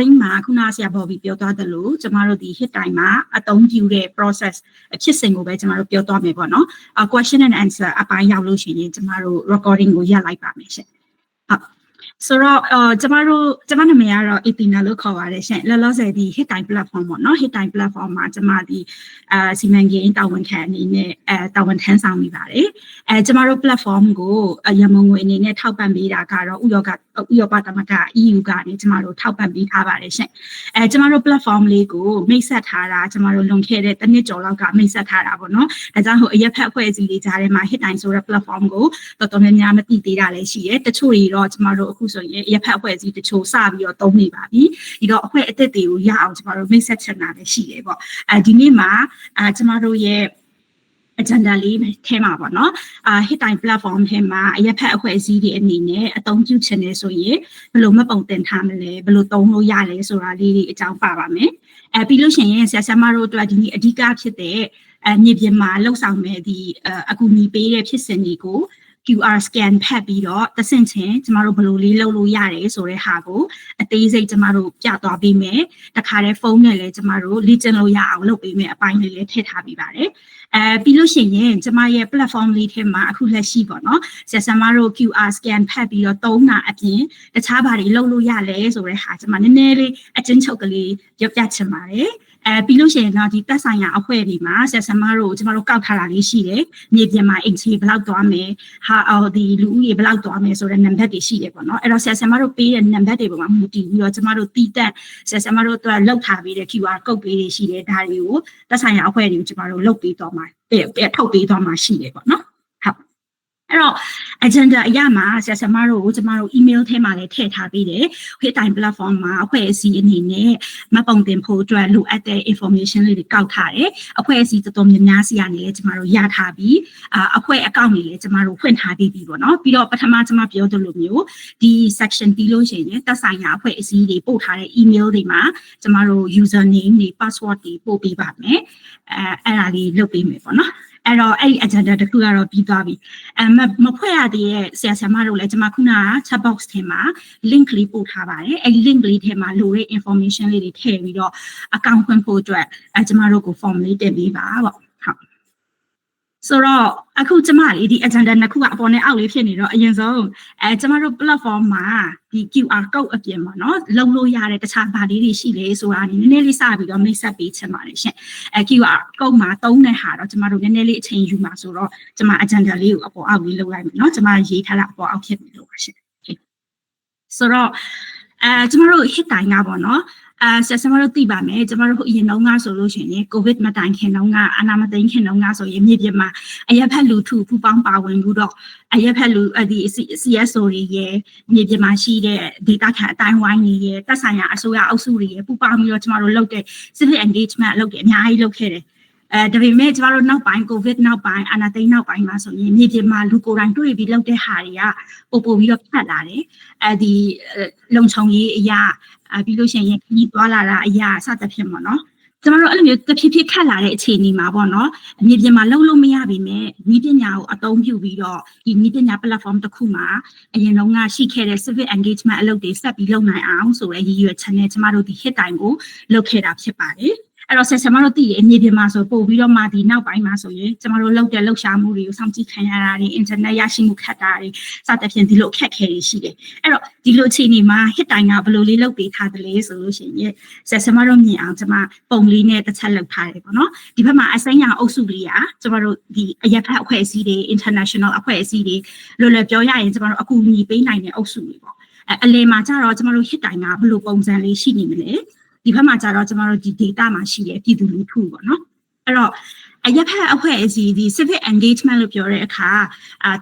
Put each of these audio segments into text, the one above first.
recording မှာခုနဆရာဘော်ဘီပြောသွားတယ်လို့ကျမတို့ဒီ hit time မှာအသုံးပြုတဲ့ process ဖြစ်စဉ်ကိုပဲကျမတို့ပြောသွားမယ်ပေါ့နော် question and answer အပိုင်းရောက်လို့ရှိရင်ကျမတို့ recording ကိုရပ်လိုက်ပါမယ်ရှင်ဟုတ်ဆိုတော့ကျမနာမည်ကတော့ Athena လို့ခေါ်ပါတယ်ရှင်လောလောဆယ်ဒီ hit time platform ပေါ့နော် hit time platform မှာကျမဒီစီမံကိန်းတာဝန်ခံအနေနဲ့တာဝန်ထမ်းဆောင်နေပါတယ်ကျမတို့ platform ကိုရမုံငွေအနေနဲ့ထောက်ပံ့ပေးတာကတော့ဥရောပသမဂ္ဂ EU ကနေကျမတို့ထောက်ပံ့ပေးထားပါတယ်ရှင်ကျမတို့ platform လေးကိုမိတ်ဆက်ထားတာကျမတို့လွန်ခဲ့တဲ့တစ်နှစ်ကျော်လောက်ကမိတ်ဆက်ထားတာပေါ့နော်ဒါကြောင့်အရက်ဖက်အဖွဲ့အစည်းတွေကြားထဲမှာ hit time ဆိုတဲ့ platform ကိုတော်တော်များများမသိသေးတာလည်းရှိတယ်တချို့တွေတော့ကျမတို့အခုဆိုရင်ရက်ဖက်အဖွဲ့အစည်းတချို့စပြီးတော့သုံးနေပါပြီဒီတော့အဖွဲ့အသစ်တွေကိုရအောင်ကျမတို့မိတ်ဆက်ချင်တာလည်းရှိတယ်ပေါ့ဒီနေ့မှာကျမတို့ရဲ့agenda လေးထဲမှာပေါ့နော်hit time platform ထဲမှာအရက်ဖက်အဖွဲ့အစည်းတွေအနေနဲ့အသုံးပြုချင်နေဆိုရင်ဘယ်လိုမှပုံတင်ထားမလဲဘယ်လိုသုံးလို့ရလဲဆိုတာလေးတွေအကြောင်းပါပါမယ်ပြီးလို့ရှိရင်ဆရာမတို့အတွက်ဒီနေ့အဓိကဖြစ်တဲ့မြေပြင်မှာလှုပ်ဆောင်မဲ့ဒီအကူအညီပေးတဲ့ဖြစ်စဉ်တွေကို QR scan ဖတ်ပြီးတော့တဆင့်ချင်းကျမတို့ဘယ်လိုလေးလုပ်လို့ရတယ်ဆိုတဲ့ဟာကိုအသေးစိတ်ကျမတို့ပြသွားပေးမယ်တခါတည်းဖုန်းနဲ့လည်းကျမတို့လေ့ကျင့်လို့ရအောင်လုပ်ပေးမယ်အပိုင်းလေးလည်းထည့်ထားပြီးပါတယ်ပြီးလို့ရှိရင်ကျမရဲ့ platform လေးထဲမှာအခုလက်ရှိပေါ့နော်ဆရာမတို့ QR scan ဖတ်ပြီးတော့သုံးတာအပြင်တခြားဘာတွေလုပ်လို့ရလဲဆိုတဲ့ဟာကျမနည်းနည်းလေးအချင်းချုပ်ကလေးပြောပြချင်ပါတယ်ပြီးလို့ရှိရင်တော့ဒီတက်ဆိုင်ရာအဖွဲ့တွေမှာဆရာမတို့ကျမတို့ကောက်ထားတာလေးရှိတယ်မြေပြင်မှာအင်ချီဘယ်လောက်သွားမယ်ဒီလူဦးရေဘယ်လောက်သွားမယ်ဆိုတဲ့ number တွေရှိတယ်ပေါ့နော်အဲ့တော့ဆရာမတို့ပေးတဲ့ number တွေပေါ်မှာမူတည်ပြီးတော့ကျမတို့တည်တက်ဆရာမတို့တော့လောက်ထားပေးတဲ့ QR code ပေးတွေရှိတယ်ဒါတွေကိုတက်ဆိုင်ရာအဖွဲ့တွေကိုကျမတို့လုပ်ပေးတော့မှာထုတ်ပေးတော့မှာရှိတယ်ပေါ့နော်ဟုတ်အဲ့တော့ agenda အရမှာဆရာမတို့ကိုကျမတို့ email ထဲမှာလည်းထည့်ထားပေးတယ် hit time platform မှာအဖွဲ့အစည်းအနေနဲ့မပုံတင်ဖို့အတွက်လိုအပ်တဲ့ information လေးတွေကောက်ထားတယ်အဖွဲ့အစည်းတော်တော်များများစီကနေလည်းကျမတို့ရထားပြီးအဖွဲ့အကောင့်တွေလည်းကျမတို့ဖွင့်ထားပြီးပြီပေါ့နော်ပြီးတော့ပထမကျမပြောသလိုမျိုးဒီ section ပြီးလို့ရှိရင်သက်ဆိုင်ရာအဖွဲ့အစည်းတွေပို့ထားတဲ့ email တွေမှာကျမတို့ user name တွေ password တွေပို့ပေးပါမယ်အဲ့ဒါလေးလုပ်ပေးမယ်ပေါ့နော်အဲ့တော့အဲ့ဒီ agenda တခုကတော့ပြီးသွားပြီမဖွဲ့ရသေးတဲ့ဆရာမတို့လည်းကျွန်မခုနက chat box ထဲမှာ link လေးပို့ထားပါတယ်အဲ့ဒီ link လေးထဲမှာလိုတဲ့ information လေးတွေထည့်ပြီးတော့ account ဖွင့်ဖို့အတွက်ကျွန်မတို့ကို form လေးတင်ပေးပါပေါ့ဟုတ်ဆိုတော့အခုကျမလေးဒီ agenda နှစ်ခုကအပေါ်နဲ့အောက်လေးဖြစ်နေတော့အရင်ဆုံးကျမတို့ platform မှာဒီ QR code အပြင်ပေါ့နော်လုံလို့ရတဲ့တခြားဘာလေးတွေရှိလဲဆိုတာနည်းနည်းလေးစပြီးတော့မိတ်ဆက်ပေးချင်ပါတယ်ရှင်QR code မှာသုံးတဲ့ဟာတော့ကျမတို့နည်းနည်းလေးအချိန်ယူမှာဆိုတော့ကျမ agenda လေးကိုအပေါ်အောက်လေးလုပ်လိုက်မယ်နော်ကျမရေးထားတာအပေါ်အောက်ဖြစ်နေလို့ပါရှင်ဆိုတော့ကျမတို့ hit time ကပေါ့နော်ဆရာမတို့သိပါမယ်ကျမတို့အရင်တုန်းကဆိုလို့ရှိရင်ကိုဗစ်မတိုင်ခင်တုန်းကအနာမသိခင်တုန်းကဆိုရင်မြေပြင်မှာအရက်ဖက်လူထုပူပေါင်းပါဝင်မှုတော့အရက်ဖက်လူဒီ CSO တွေရဲ့မြေပြင်မှာရှိတဲ့ data ခံအတိုင်းဝိုင်းတွေရဲ့သက်ဆိုင်ရာအစိုးရအုပ်စုတွေရဲ့ပူပေါင်းပြီးတော့ကျမတို့လုပ်တဲ့ civic engagement လုပ်တယ်အများကြီးလုပ်ခဲ့တယ်ဒါပေမဲ့ကျမတို့နောက်ပိုင်းကိုဗစ်နောက်ပိုင်းအာဏာသိမ်းနောက်ပိုင်းမှာဆိုရင်မြေပြင်မှာလူကိုယ်တိုင်တွေ့ပြီးလုပ်တဲ့ဟာတွေကပို့ပြီးတော့ဖတ်လာတယ်ဒီလုံခြုံရေးအရာပြီးလို့ရှိရင်ကြီးသွားလာတာအရာစသဖြင့်ပေါ့နော်ကျမတို့အဲ့လိုမျိုးတဖြည်းဖြည်းခက်လာတဲ့အခြေအနေမှာပေါ့နော်မြေပြင်မှာလုံးလုံးမရပါနဲ့ဤပညာကိုအသုံးပြုပြီးတော့ဒီဤပညာ platform တစ်ခုမှာအရင်တုန်းကရှိခဲ့တဲ့ civic engagement အလုပ်တွေဆက်ပြီးလုပ်နိုင်အောင်ဆိုတဲ့ရည်ရွယ်ချက်နဲ့ကျမတို့ဒီ hit time ကိုလုပ်ခဲ့တာဖြစ်ပါတယ်အဲ့တော့ဆရာမတို့သိတယ်မြေပြင်မှာဆိုပို့ပြီးတော့မှဒီနောက်ပိုင်းမှာဆိုရင်ကျမတို့လုပ်တဲ့လှုပ်ရှားမှုတွေကိုစောင့်ကြည့်ခံရတာတွေ internet ရရှိမှုခက်တာတွေစသဖြင့်ဒီလိုအခက်အခဲတွေရှိတယ်အဲ့တော့ဒီလိုအခြေအနေမှာ hit time ကဘယ်လိုလေးလုပ်ပေးထားသလဲဆိုလို့ရှိရင်ဆရာမတို့မြင်အောင်ကျမပုံလေးနဲ့တစ်ချက်လုပ်ထားတယ်ပေါ့နော်ဒီဘက်မှာအစိမ်းရောင်အုပ်စုလေးကကျမတို့ဒီအရက်ဖက်အဖွဲ့အစည်းတွေ international အဖွဲ့အစည်းတွေလွယ်လွယ်ပြောရရင်ကျမတို့အကူအညီပေးနိုင်တဲ့အုပ်စုတွေပေါ့အလယ်မှာကျတော့ကျမတို့ hit time ကဘယ်လိုပုံစံလေးရှိနေမလဲဒီဘက်မှာကျတော့ကျမတို့ဒီ data မှာရှိတဲ့ပြည်သူလူထုပေါ့နော်အဲ့တော့အရက်ဖက်အဖွဲ့အစည်းဒီ civic engagement လို့ပြောတဲ့အခါ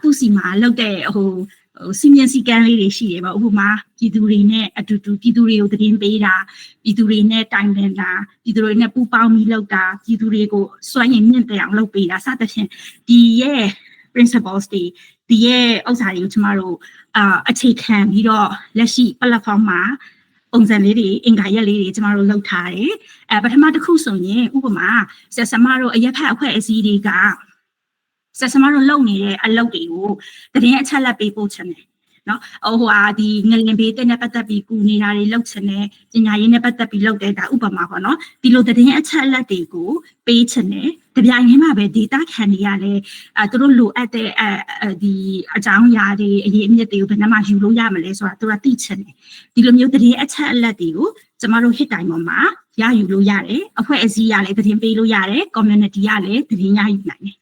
သူ့စီမှာလုပ်တဲ့စီမံစည်းကမ်းလေးတွေရှိတယ်ပေါ့ဥပမာပြည်သူတွေနဲ့အတူတူပြည်သူတွေကိုသတင်းပေးတာပြည်သူတွေနဲ့တိုင်ပင်တာပြည်သူတွေနဲ့ပူးပေါင်းပြီးလုပ်တာပြည်သူတွေကိုစွမ်းရည်မြင့်တက်အောင်လုပ်ပေးတာစသဖြင့်ဒီရဲ့ principles တွေဒီရဲ့ဥစ္စာတွေကိုကျမတို့အခြေခံပြီးတော့လက်ရှိ platform မှာပုံစံလေးတွေအင်္ဂါရက်လေးတွေကျမတို့လုပ်ထားတယ်ပထမတစ်ခုဆိုရင်ဥပမာဆရာမတို့အရက်ဖက်အဖွဲ့အစည်းတွေကဆရာမတို့လုပ်နေတဲ့အလုပ်တွေကိုတကယ်အချက်လက်ပေးပို့ချင်တယ် နော်ဟိုဟာဒီငလင်ဘေးတက်နဲ့ပတ်သက်ပြီးကူနေတာတွေလောက်ချင်တယ်ပညာရေးနဲ့ပတ်သက်ပြီးလောက်တဲ့ဒါဥပမာပေါ့နော်ဒီလိုသတင်းအချက်အလက်တွေကိုပေးချင်တယ်တပြိုင်တည်းမှာပဲ data ခံနေရလဲသူတို့လိုအပ်တဲ့ဒီအကြောင်းအရာတွေအရေးအမြစ်တွေကိုဘယ်နှမှာယူလို့ရမလဲဆိုတာသူကသိချင်တယ်ဒီလိုမျိုးသတင်းအချက်အလက်တွေကိုကျမတို့ hit တိုင်းပေါ်မှာရယူလို့ရတယ်အဖွဲ့အစည်းရလဲသတင်းပေးလို့ရတယ် community ရလဲသတင်းရယူနိုင်တယ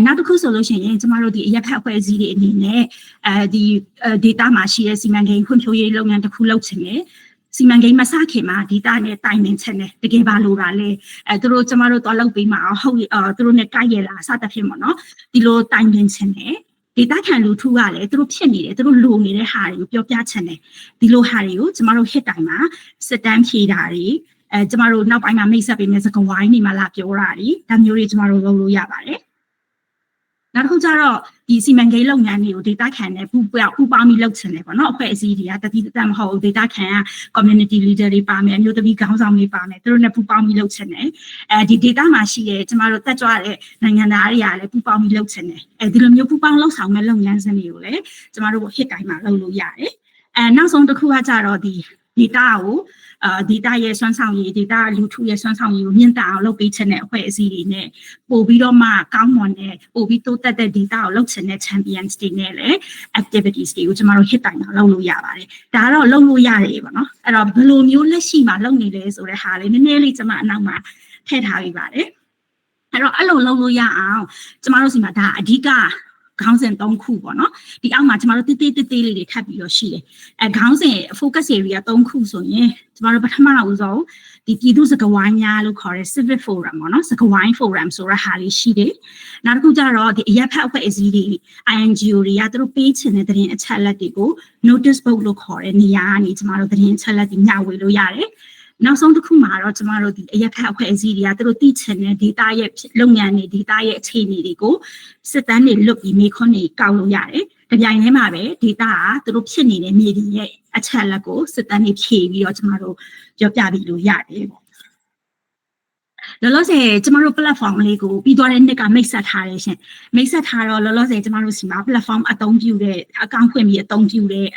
်နောက်တစ်ခုဆိုလို့ရှိရင်ကျမတို့ဒီအရက်ဖက်အဖွဲ့အစည်းတွေအနေနဲ့ဒီ data မှာရှိတဲ့စီမံကိန်းဖွံ့ဖြိုးရေးလုပ်ငန်းတစ်ခုလုပ်ချင်တယ်စီမံကိန်းမစခင်မှာ data နဲ့တိုင်ပင်ချက်နဲ့တကယ်ပါလို့တာလဲသူတို့ကျမတို့တော့လုပ်ပေးမှာဟုတ်သူတို့နဲ့ကိုက်ရလားစသဖြင့်ပေါ့နော်ဒီလိုတိုင်ပင်ချက်နဲ့data ခံလူထုကလည်းသူတို့ဖြစ်နေတယ်သူတို့လိုနေတဲ့ဟာတွေကိုပြောပြချင်တယ်ဒီလိုဟာတွေကိုကျမတို့ hit တိုင်းမှာစစ်တမ်းဖြေတာတွေကျမတို့နောက်ပိုင်းမှာမိတ်ဆက်ပေးမယ်စကားဝိုင်းတွေမှာလာပြောတာတွေဒါမျိုးတွေကျမတို့လုပ်လို့ရပါတယ်နောက်တစ်ခုကျတော့ဒီစီမံကိန်းလုပ်ငန်းတွေကို data ခံနဲ့ပူပေါင်းပြီးလုပ်ချင်တယ်ပေါ့နော်အဖွဲ့အစည်းတွေကတတိတတ်မဟုတ် data ခံက community leader တွေပါမယ်အမျိုးသမီးခေါင်းဆောင်တွေပါမယ်သူတို့နဲ့ပူပေါင်းပြီးလုပ်ချင်တယ်ဒီ data မှာရှိတဲ့ကျမတို့တက်ကြွတဲ့နိုင်ငံသားတွေကလည်းပူပေါင်းပြီးလုပ်ချင်တယ်ဒီလိုမျိုးပူပေါင်းလုပ်ဆောင်မဲ့လုပ်ငန်းစဉ်တွေကိုလည်းကျမတို့ hit တိုင်းမှာလုပ်လို့ရတယ်နောက်ဆုံးတစ်ခုကကြတော့ဒီ data ကိုdata ရဲ့စွမ်းဆောင်ရည် data လူထုရဲ့စွမ်းဆောင်ရည်ကိုမြင့်တက်အောင်လုပ်ပေးချင်တဲ့အဖွဲ့အစည်းတွေနဲ့ပို့ပြီးတော့မှကောင်းမွန်တဲ့ပို့ပြီးတိုးတက်တဲ့ data ကိုလုပ်ချင်တဲ့ champions တွေနဲ့လည်း activities တွေကိုကျမတို့ hit တိုင်းမှာလုပ်လို့ရပါတယ်ဒါကတော့လုပ်လို့ရတယ်ပေါ့နော်အဲ့တော့ဘယ်လိုမျိုးလက်ရှိမှာလုပ်နေလဲဆိုတဲ့ဟာလေးနည်းနည်းလေးကျမအနောက်မှာထည့်ထားပေးပါတယ်အဲ့တော့အဲ့လိုလုပ်လို့ရအောင်ကျမတို့စီမှာဒါအဓိကခေါင်းစဉ်3ခုပေါ့နော်ဒီအောက်မှာကျမတို့တေးသေးလေးတွေထပ်ပြီးတော့ရှိတယ်ခေါင်းစဉ် focus area 3ခုဆိုရင်ကျမတို့ပထမဦးဆုံးဒီပြည်သူ့စကားဝိုင်းများလို့ခေါ်တဲ့ civic forum ပေါ့နော်စကားဝိုင်း forum ဆိုတဲ့ဟာလေးရှိတယ်နောက်တစ်ခုကျတော့ဒီအရက်ဖက်အဖွဲ့အစည်းတွေ INGO တွေကသူတို့ပေးချင်တဲ့သတင်းအချက်အလက်တွေကို notice board လို့ခေါ်တဲ့နေရာကနေကျမတို့သတင်းအချက်အလက်တွေမျှဝေလို့ရတယ်နောက်ဆုံးတစ်ခုမှာတော့ကျမတို့ဒီအရက်ဖက်အဖွဲ့အစည်းတွေကသူတို့သိချင်တဲ့ data ရဲ့လုပ်ငန်းတွေ data ရဲ့အခြေအနေတွေကိုစစ်တမ်းတွေလွတ်ပြီးမေးခွန်းတွေကောက်လို့ရတယ်။တပြိုင်တည်းမှာပဲ data ကသူတို့ဖြစ်နေတဲ့မြေပြင်ရဲ့အချက်အလက်ကိုစစ်တမ်းတွေဖြည့်ပြီးတော့ကျမတို့ပြောပြပြီးလို့ရတယ်ပေါ့။လောလောဆယ်ကျမတို့ platform လေးကိုပြီးသွားတဲ့နှစ်ကမိတ်ဆက်ထားတယ်ရှင်မိတ်ဆက်ထားတော့လောလောဆယ်ကျမတို့စီမှာ platform အသုံးပြုတဲ့အကောင့်ဖွင့်ပြီးအသုံးပြုတဲ့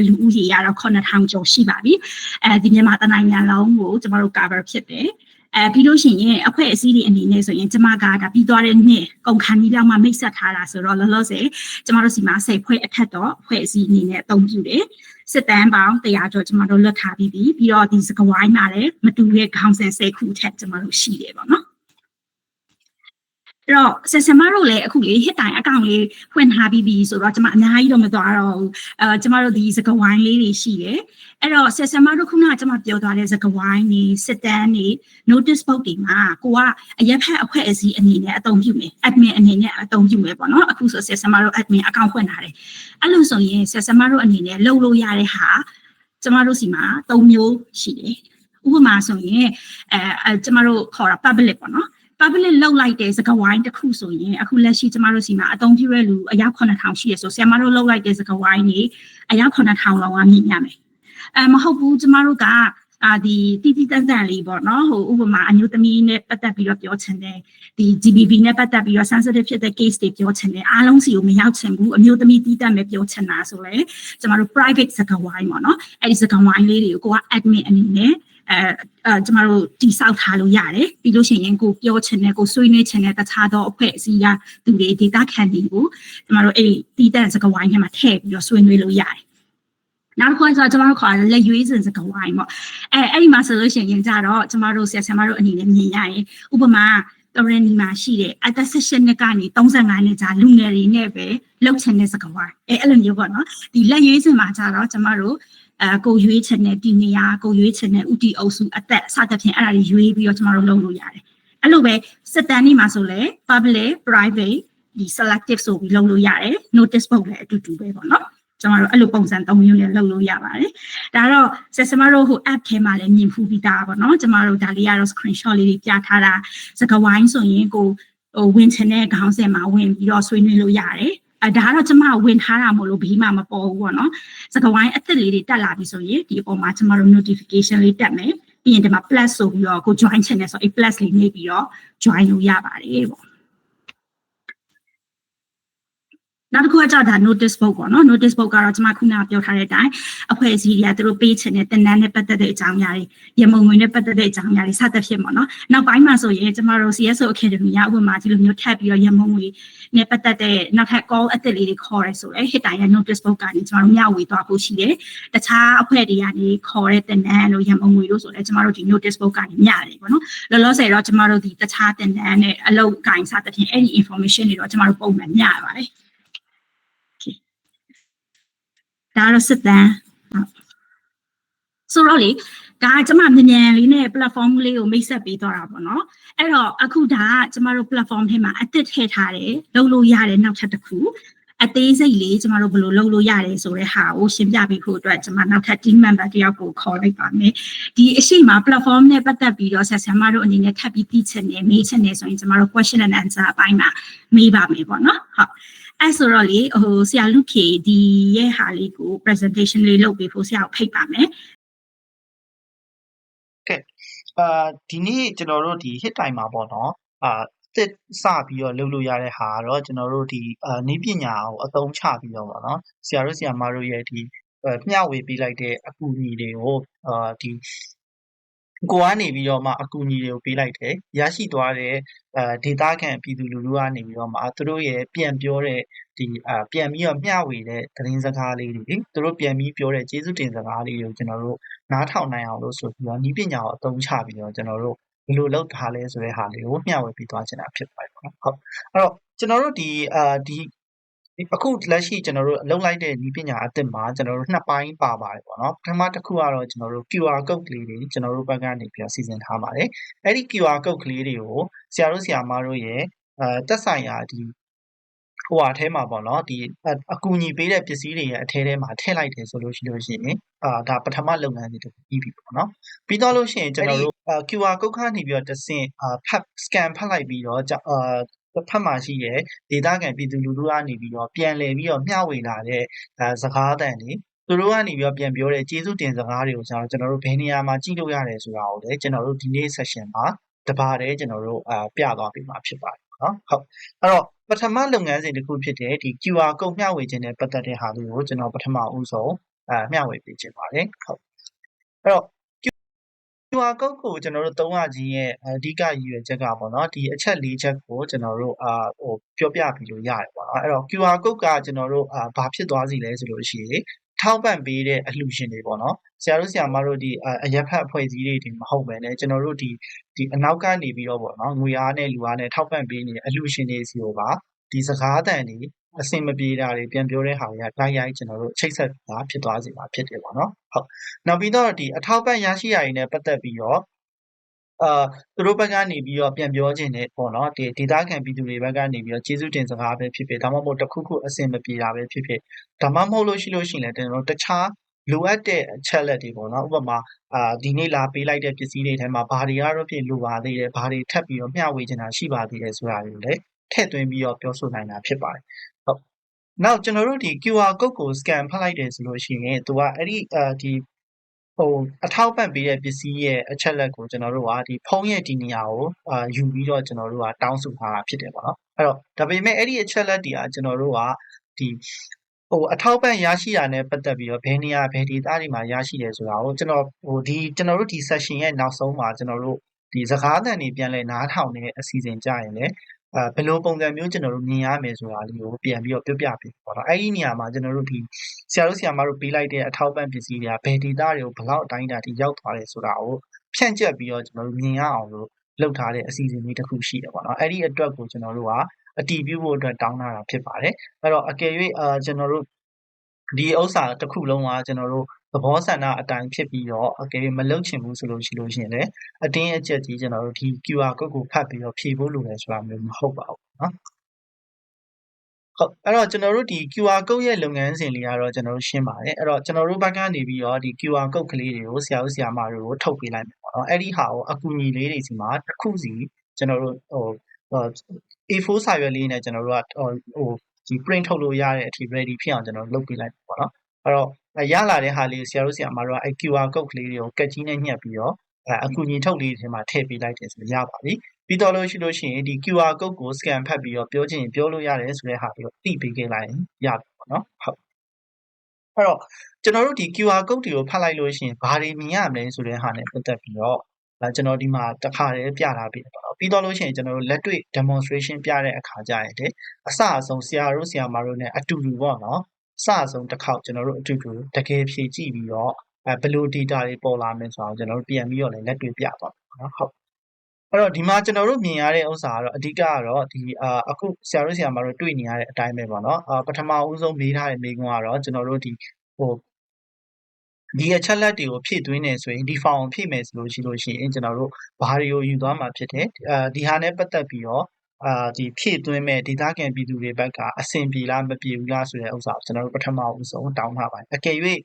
လူဦးရေကတော့9000ကျော်ရှိပါပြီဒီမြန်မာတိုင်းနိုင်ငံလုံးကိုကျမတို့ cover ဖြစ်တယ်ပြီးလို့ရှိရင်အဖွဲ့အစည်းတွေအနေနဲ့ဆိုရင်ကျမကဒါပြီးသွားတဲ့နှစ်ကုန်ခန်းကြီးလောက်မှမိတ်ဆက်ထားတာဆိုတော့လောလောဆယ်ကျမတို့စီမှာ10ဖွဲ့အထက်တော့အဖွဲ့အစည်းအနေနဲ့အသုံးပြုတယ်စစ်တမ်းပေါင်း100ကျော်ကျမတို့လွတ်ထားပြီးပြီးတော့ဒီစကဝိုင်းမှာလည်းမတူတဲ့ခေါင်းစဉ်10ခုထက်ကျမတို့ရှိတယ်ပေါ့နော်အဲ့တော့ဆက်စမတို့လည်းအခုလေ hit တိုင်းအကောင့်လေးဖွင့်ထားပြီးပြီဆိုတော့ကျမအများကြီးတော့မသွားတော့ဘူးကျမတို့ဒီစကဝိုင်းလေးတွေရှိတယ်အဲ့တော့ဆက်စမတို့ခုနကကျမပြောသွားတဲ့စကဝိုင်းနေစစ်တမ်းနေ notice board တွေမှာကိုကအရက်ဖက်အဖွဲ့အစည်းအနေနဲ့အသုံးပြုမယ် admin အနေနဲ့အသုံးပြုမယ်ပေါ့နော်အခုဆိုဆက်စမတို့ admin အကောင့်ဖွင့်ထားတယ်အဲ့လိုဆိုရင်ဆက်စမတို့အနေနဲ့လုပ်လို့ရတဲ့ဟာကျမတို့စီမှာ3မျိုးရှိတယ်ဥပမာဆိုရင်ကျမတို့ခေါ်တာ public ပေါ့နော်public လောက်လိုက်တဲ့စကားဝိုင်းတစ်ခုဆိုရင်အခုလက်ရှိကျမတို့စီမှာအသုံးပြုရလူအယောက်9000ရှိရဆိုဆရာမတို့လောက်လိုက်တဲ့စကားဝိုင်းကြီးအယောက်9000လောက်ကမြင်ရမယ်မဟုတ်ဘူးကျမတို့ကဒီတိတန်လေးပေါ့နော်ဟိုဥပမာအမျိုးသမီးနဲ့ပတ်သက်ပြီးတော့ပြောချင်တယ်ဒီ GBV နဲ့ပတ်သက်ပြီးတော့ sensitive ဖြစ်တဲ့ case တွေပြောချင်တယ်အားလုံးစီကိုမရောက်ချင်ဘူးအမျိုးသမီးတိတတ်မဲ့ပြောချင်တာဆိုလဲကျမတို့ private စကားဝိုင်းပေါ့နော်အဲ့ဒီစကားဝိုင်းလေးတွေကိုကိုက admin အနေနဲ့ကျမတို့တိစောက်ထားလို့ရတယ်ပြီးလို့ရှိရင်ကိုပြောချင်တဲ့ကိုဆွေးနွေးချင်တဲ့တခြားသောအဖွဲ့အစည်းကသူတွေ data ခံတွေကိုကျမတို့အဲ့ဒီတည်တဲ့စကားဝိုင်းထဲမှာထည့်ပြီးတော့ဆွေးနွေးလို့ရတယ်နောက်တစ်ခုဆိုတော့ကျမတို့ခေါ်တဲ့လက်ရွေးစင်စကားဝိုင်းပေါ့အဲ့ဒီမှာဆိုလို့ရှိရင်ကြတော့ကျမတို့ဆရာမတို့အနေနဲ့မြင်ရရင်ဥပမာတော်ရင်းဒီမှာရှိတဲ့အသက်16နှစ်ကနေ35နှစ်ကြာလူငယ်တွေနဲ့ပဲလှုပ်ချင်တဲ့စကားဝိုင်းအဲ့လိုမျိုးပေါ့နော်ဒီလက်ရွေးစင်မှာကြတော့ကျမတို့ကိုရွေးချင်တဲ့ဒီနေရာကိုရွေးချင်တဲ့ဥတီအုပ်စုအသက်စသဖြင့်အဲ့ဒါတွေရွေးပြီးတော့ကျမတို့လုပ်လို့ရတယ်အဲ့လိုပဲစစ်တမ်းနေမှာဆိုလဲ public private ဒီ selective ဆိုပြီးလုပ်လို့ရတယ် notice board လည်းအတူတူပဲပေါ့နော်ကျမတို့အဲ့လိုပုံစံ3မျိုးနဲ့လုပ်လို့ရပါတယ်ဒါတော့ကျမတို့ဟို app ထဲမှာလည်းမြင်ဖူးပြီးသားပေါ့နော်ကျမတို့ဒါလေးကတော့ screenshot လေးတွေပြထားတာစကားဝိုင်းဆိုရင်ကိုဟိုဝင်ချင်တဲ့ခေါင်းစဉ်မှာဝင်ပြီးတော့ဆွေးနွေးလို့ရတယ်ဒါကတော့ကျမဝင်ထားတာမို့လို့ဘေးမှာမပေါ်ဘူးပေါ့နော်စကားဝိုင်းအသစ်လေးတွေတက်လာပြီဆိုရင်ဒီအပေါ်မှာကျမတို့ notification လေးတက်မယ်ပြီးရင်ဒီမှာ plus ဆိုပြီးတော့ကို join ချင်တယ်ဆိုအဲ့ plus လေးနေပြီးတော့ join လို့ရပါတယ်ပေါ့ နောက်တစ်ခုကကြောက်တာ notice book ပေါ့နော် notice book ကတော့ကျွန်မခုနကပြောထားတဲ့အတိုင်းအဖွဲ့အစည်းတွေကသူတို့ပေးချင်တဲ့တင်နန်းနဲ့ပတ်သက်တဲ့အကြောင်းအရာတွေရမုံငွေနဲ့ပတ်သက်တဲ့အကြောင်းအရာတွေစသဖြင့်ပေါ့နော်နောက်ပိုင်းမှာဆိုရင်ကျွန်မတို့ CSO Academy ကဥပမာဒီလိုမျိုးထပ်ပြီးတော့ရမုံငွေနဲ့ပတ်သက်တဲ့နောက်ထပ် call အသစ်လေးတွေခေါ်ရဲဆိုရဲ hit တိုင်းရဲ့ notice book ကနေကျွန်တော်တို့မျှဝေသွားဖို့ရှိတယ်တခြားအဖွဲ့တွေကနေခေါ်တဲ့တင်နန်းလို့ရမုံငွေလို့ဆိုလဲကျွန်တော်တို့ဒီ notice book ကနေမျှတယ်ပေါ့နော်လောလောဆယ်တော့ကျွန်တော်တို့ဒီတခြားတင်နန်းနဲ့အလုပ်ကိုင်စသဖြင့်အဲ့ဒီ information တွေတော့ကျွန်တော်တို့ပုံမှန်မျှရပါတယ်ဒါတော့စစ်တမ်းဆိုတော့လေဒါကျမမြန်လေးနဲ့ platform လေးကိုမိတ်ဆက်ပေးသွားတာပေါ့နော်အဲ့တော့အခုဒါကကျမတို့ platform ထဲမှာအသစ်ထည့်ထားတယ်လုပ်လို့ရတယ်နောက်ထပ်တစ်ခုအသေးစိတ်လေးကျမတို့ဘယ်လိုလုပ်လို့ရတယ်ဆိုတဲ့ဟာကိုရှင်းပြပေးဖို့အတွက်ကျမနောက်ထပ် team member တယောက်ကိုခေါ်လိုက်ပါမယ်ဒီအရှိမ platform နဲ့ပတ်သက်ပြီးတော့ဆက်ဆံမတို့အနေနဲ့ထပ်ပြီးသိချင်တယ်မေးချင်တယ်ဆိုရင်ကျမတို့ question and answer အပိုင်းမှာမေးပါမယ်ပေါ့နော်ဟုတ်အဲ့ဆိုတော့လေဆရာလူခေဒီရဲ့ဟာလေးကို presentation လေးလုပ်ပေးဖို့ဆရာကိုဖိတ်ပါမယ်ကဲဒီနေ့ကျွန်တော်တို့ဒီ hit time မှာပေါ့နော်တစ်စပြီးတော့လုပ်လို့ရတဲ့ဟာကတော့ကျွန်တော်တို့ဒီနည်းပညာကိုအသုံးချပြီးတော့ပေါ့နော်ဆရာတို့ဆရာမတို့ရဲ့ဒီမျှဝေပေးလိုက်တဲ့အကူအညီတွေကိုဒီကိုကနေပြီးတော့မှအကူအညီတွေကိုပေးလိုက်တယ်ရရှိသွားတဲ့ဒေတာခံပြည်သူလူထုကနေပြီးတော့မှသူတို့ရဲ့ပြန်ပြောတဲ့ဒီပြန်ပြီးတော့မျှဝေတဲ့သတင်းစကားလေးတွေသူတို့ပြန်ပြီးပြောတဲ့ကျေးဇူးတင်စကားလေးတွေကိုကျွန်တော်တို့နားထောင်နိုင်အောင်လို့ဆိုပြီးတော့ဤပညာကိုအသုံးချပြီးတော့ကျွန်တော်တို့ဘယ်လိုလုပ်ထားလဲဆိုတဲ့ဟာလေးကိုမျှဝေပေးသွားချင်တာဖြစ်ပါတယ်ပေါ့နော်ဟုတ်အဲ့တော့ကျွန်တော်တို့ဒီအခုလက်ရှိကျွန်တော်တို့လုပ်လိုက်တဲ့ဤပညာအသစ်မှာကျွန်တော်တို့နှစ်ပိုင်းပါပါတယ်ပေါ့နော်ပထမတစ်ခုကတော့ကျွန်တော်တို့ QR code ကလေးတွေကျွန်တော်တို့ဘက်ကနေပြီးတော့စီစဉ်ထားပါတယ်အဲ့ဒီ QR code ကလေးတွေကိုဆရာတို့ဆရာမတို့ရဲ့တက်ဆိုင်ရာဒီဟိုဟာထဲမှာပေါ့နော်ဒီအကူအညီပေးတဲ့ပစ္စည်းတွေရဲ့အထဲထဲမှာထည့်လိုက်တယ်ဆိုလို့ရှိရင်ဒါပထမလုပ်ငန်းစဉ်တစ်ခုပြီးပြီပေါ့နော်ပြီးတော့လို့ရှိရင်ကျွန်တော်တို့QR code ကနေပြီးတော့တစ်ဆင့်ဖတ် scan ဖတ်လိုက်ပြီးတော့တစ်ဖက်မှာရှိတဲ့ဒေတာခံပြည်သူလူထုကနေပြီးတော့ပြန်လည်ပြီးတော့မျှဝေလာတဲ့စကားအသံတွေသူတို့ကနေပြီးတော့ပြန်ပြောတဲ့ကျေးဇူးတင်စကားတွေကိုကျွန်တော်တို့ဘယ်နေရာမှာကြည့်လို့ရတယ်ဆိုတာကိုလည်းကျွန်တော်တို့ဒီနေ့ session မှာတပါးတည်းကျွန်တော်တို့ပြသွားပေးမှာဖြစ်ပါတယ်နော်ဟုတ်အဲ့တော့ပထမလုပ်ငန်းစဉ်တစ်ခုဖြစ်တဲ့ဒီ QR code မျှဝေခြင်းနဲ့ပတ်သက်တဲ့ဟာလေးကိုကျွန်တော်ပထမဦးဆုံးမျှဝေပေးခြင်းပါတယ်ဟုတ်အဲ့တော့ QR code ကိုကျွန်တော်တို့သုံးရခြင်းရဲ့အဓိကရည်ရွယ်ချက်ကပေါ့နော်ဒီအချက်၄ချက်ကိုကျွန်တော်တို့ပြောပြပြီးလို့ရတယ်ပေါ့နော်အဲ့တော့ QR code ကကျွန်တော်တို့ဘာဖြစ်သွားစီလဲဆိုလို့ရှိရင်ထောက်ပံ့ပေးတဲ့အလှူရှင်တွေပေါ့နော်ဆရာတို့ဆရာမတို့ဒီအရက်ဖတ်အဖွဲ့အစည်းတွေမဟုတ်ပဲねကျွန်တော်တို့ဒီအနောက်ကနေပြီးတော့ပေါ့နော်ငွေအားနဲ့လူအားနဲ့ထောက်ပံ့ပေးနေတဲ့အလှူရှင်တွေစီကိုပါဒီစကားအသံတွေအစင်မပြေတာတွေပြန်ပြောတဲ့ဟာတွေကတိုက်ရိုက်ကျွန်တော်တို့ချိတ်ဆက်တာဖြစ်သွားစေမှာဖြစ်တယ်ပေါ့နော်ဟုတ်နောက်ပြီးတော့ဒီအထောက်ပံ့ရရှိရည်နဲ့ပတ်သက်ပြီးတော့သူတို့ဘက်ကနေပြီးတော့ပြန်ပြောခြင်းနဲ့ပေါ့နော်ဒီဒေတာခံပြည်သူတွေဘက်ကနေပြီးတော့ကျေးဇူးတင်စကားပဲဖြစ်ဖြစ်ဒါမှမဟုတ်တစ်ခုခုအစင်မပြေတာပဲဖြစ်ဖြစ်ဒါမှမဟုတ်လို့ရှိရင်လည်းကျွန်တော်တို့တခြားလိုအပ်တဲ့အချက်လက်တွေပေါ့နော်ဥပမာဒီနေ့လာပေးလိုက်တဲ့ပစ္စည်းတွေထဲမှာဘာတွေကတော့ဖြစ်လိုပါသေးတယ်ဘာတွေထပ်ပြီးတော့မျှဝေချင်တာရှိပါသေးတယ်ဆိုတာတွေကိုလည်းထည့်သွင်းပြီးတော့ပြောဆိုနိုင်တာဖြစ်ပါတယ်ဟုတ်နောက်ကျွန်တော်တို့ဒီ QR code ကို scan ဖတ်လိုက်တယ်ဆိုလို့ရှိရင်သူကအဲ့ဒီဒီအထောက်ပံ့ပေးတဲ့ပစ္စည်းရဲ့အချက်လက်ကိုကျွန်တော်တို့ကဒီဖုန်းရဲ့ဒီနေရာကိုယူပြီးတော့ကျွန်တော်တို့ကတောင်းဆိုထားတာဖြစ်တယ်ပေါ့နော်အဲ့တော့ဒါပေမဲ့အဲ့ဒီအချက်လက်တွေကကျွန်တော်တို့ကဒီအထောက်ပံ့ရရှိတာနဲ့ပတ်သက်ပြီးတော့ဘယ်နေရာဘယ်ဒေသတွေမှာရရှိတယ်ဆိုတာကိုကျွန်တော်တို့ဒီ session ရဲ့နောက်ဆုံးမှာကျွန်တော်တို့ဒီစကားသံတွေပြန်လဲနားထောင်နေတဲ့အစီအစဉ်ကြရင်လည်းဘယ်လိုပုံစံမျိုးကျွန်တော်တို့မြင်ရမယ်ဆိုတာလေးကိုပြန်ပြီးတော့ပြောပြပေးပေါ့နော်အဲ့ဒီနေရာမှာကျွန်တော်တို့ဒီဆရာတို့ဆရာမတို့ပေးလိုက်တဲ့အထောက်ပံ့ပစ္စည်းတွေကဘယ်ဒေတာတွေကိုဘယ်လောက်အတိုင်းအတာထိရောက်သွားတယ်ဆိုတာကိုဖြန့်ကျက်ပြီးတော့ကျွန်တော်တို့မြင်ရအောင်လို့လုပ်ထားတဲ့အစီအစဉ်လေးတစ်ခုရှိတယ်ပေါ့နော်အဲ့ဒီအတွက်ကိုကျွန်တော်တို့ကအတည်ပြုဖို့အတွက်တောင်းတာဖြစ်ပါတယ်အဲ့တော့အကယ်၍ကျွန်တော်တို့ဒီဥစ္စာတစ်ခုလုံးကကျွန်တော်တို့သဘောဆန္ဒအတိုင်းဖြစ်ပြီးတော့အကယ်၍မလုပ်ချင်ဘူးဆိုလို့ရှိရင်လည်းအတင်းအကျပ်ကြီးကျွန်တော်တို့ဒီ QR code ကိုဖတ်ပြီးတော့ဖြည့်ဖို့လိုတယ်ဆိုတာမျိုးမဟုတ်ပါဘူးเนาะဟုတ်အဲ့တော့ကျွန်တော်တို့ဒီ QR code ရဲ့လုပ်ငန်းစဉ်လေးကတော့ကျွန်တော်တို့ရှင်းပါတယ်အဲ့တော့ကျွန်တော်တို့ဘက်ကနေပြီးတော့ဒီ QR code ကလေးတွေကိုဆရာဦးဆရာမတွေကိုထုတ်ပေးလိုက်မယ်ပေါ့နော်အဲ့ဒီဟာကိုအကူအညီလေးတွေစီမှာတစ်ခုစီကျွန်တော်တို့A4 စာရွက်လေးနဲ့ကျွန်တော်တို့ကဒီ print ထုတ်လို့ရတဲ့အထိ ready ဖြစ်အောင်ကျွန်တော်လုပ်ပေးလိုက်ပေါ့နော်အဲ့တော့ရလာတဲ့ဟာလေးကိုဆရာတို့ဆရာမတို့ကQR code ကလေးတွေကိုကတ်ကြီးနဲ့ညှက်ပြီးတော့အကူအညီထုတ်လေးတွေထဲမှာထည့်ပေးလိုက်တယ်ဆိုရပါပြီ ပြီးတော့လို့ရှိရင်ဒီ QR code ကို scan ဖတ်ပြီးတော့ပြောချင်ရင်ပြောလို့ရတယ်ဆိုတဲ့ဟာကိုသိပေးခဲ့လိုက်ရင်ရပြီပေါ့နော်ဟုတ်အဲ့တော့ကျွန်တော်တို့ဒီ QR code တွေကိုဖတ်လိုက်လို့ရှိရင်ဘာတွေမြင်ရမလဲဆိုတဲ့ဟာနဲ့ပတ်သက်ပြီးတော့ကျွန်တော်ဒီမှာတစ်ခါတည်းပြထားပြီးပေါ့နော်ပြီးတော့လို့ရှိရင်ကျွန်တော်တို့လက်တွေ့ demonstration ပြတဲ့အခါကျရင်လေအစအဆုံးဆရာတို့ဆရာမတို့ ਨੇ အတူတူပေါ့နော်အစအဆုံးတစ်ခေါက်ကျွန်တော်တို့အတူတူတကယ်ဖြည့်ကြည့်ပြီးတော့ဘယ်လို data တွေပေါ်လာမလဲဆိုတော့ကျွန်တော်တို့ပြန်ပြီးတော့လည်းလက်တွေ့ပြသွားပါနော်ဟုတ်အဲ့တော့ဒီမှာကျွန်တော်တို့မြင်ရတဲ့ဥစ္စာကတော့အဓိကကတော့ဒီအခုဆရာတို့ဆရာမတို့တွေ့နေရတဲ့အတိုင်းပဲပေါ့နော်ပထမဦးဆုံးမေးထားတဲ့မေးခွန်းကတော့ကျွန်တော်တို့ဒီဒီအချက်လက်တွေကိုဖြည့်သွင်းနေဆိုရင်ဒီ form ကိုဖြည့်မယ်ဆိုလို့ရှိရင်ကျွန်တော်တို့ဘာတွေကိုယူသွားမှာဖြစ်တယ်ဒီဟာနဲ့ပတ်သက်ပြီးတော့ဒီဖြည့်သွင်းမဲ့ဒေသခံပြည်သူတွေဘက်ကအဆင်ပြေလားမပြေဘူးလားဆိုတဲ့ဥစ္စာကိုကျွန်တော်တို့ပထမဦးဆုံးတောင်းထားပါတယ်အကယ်၍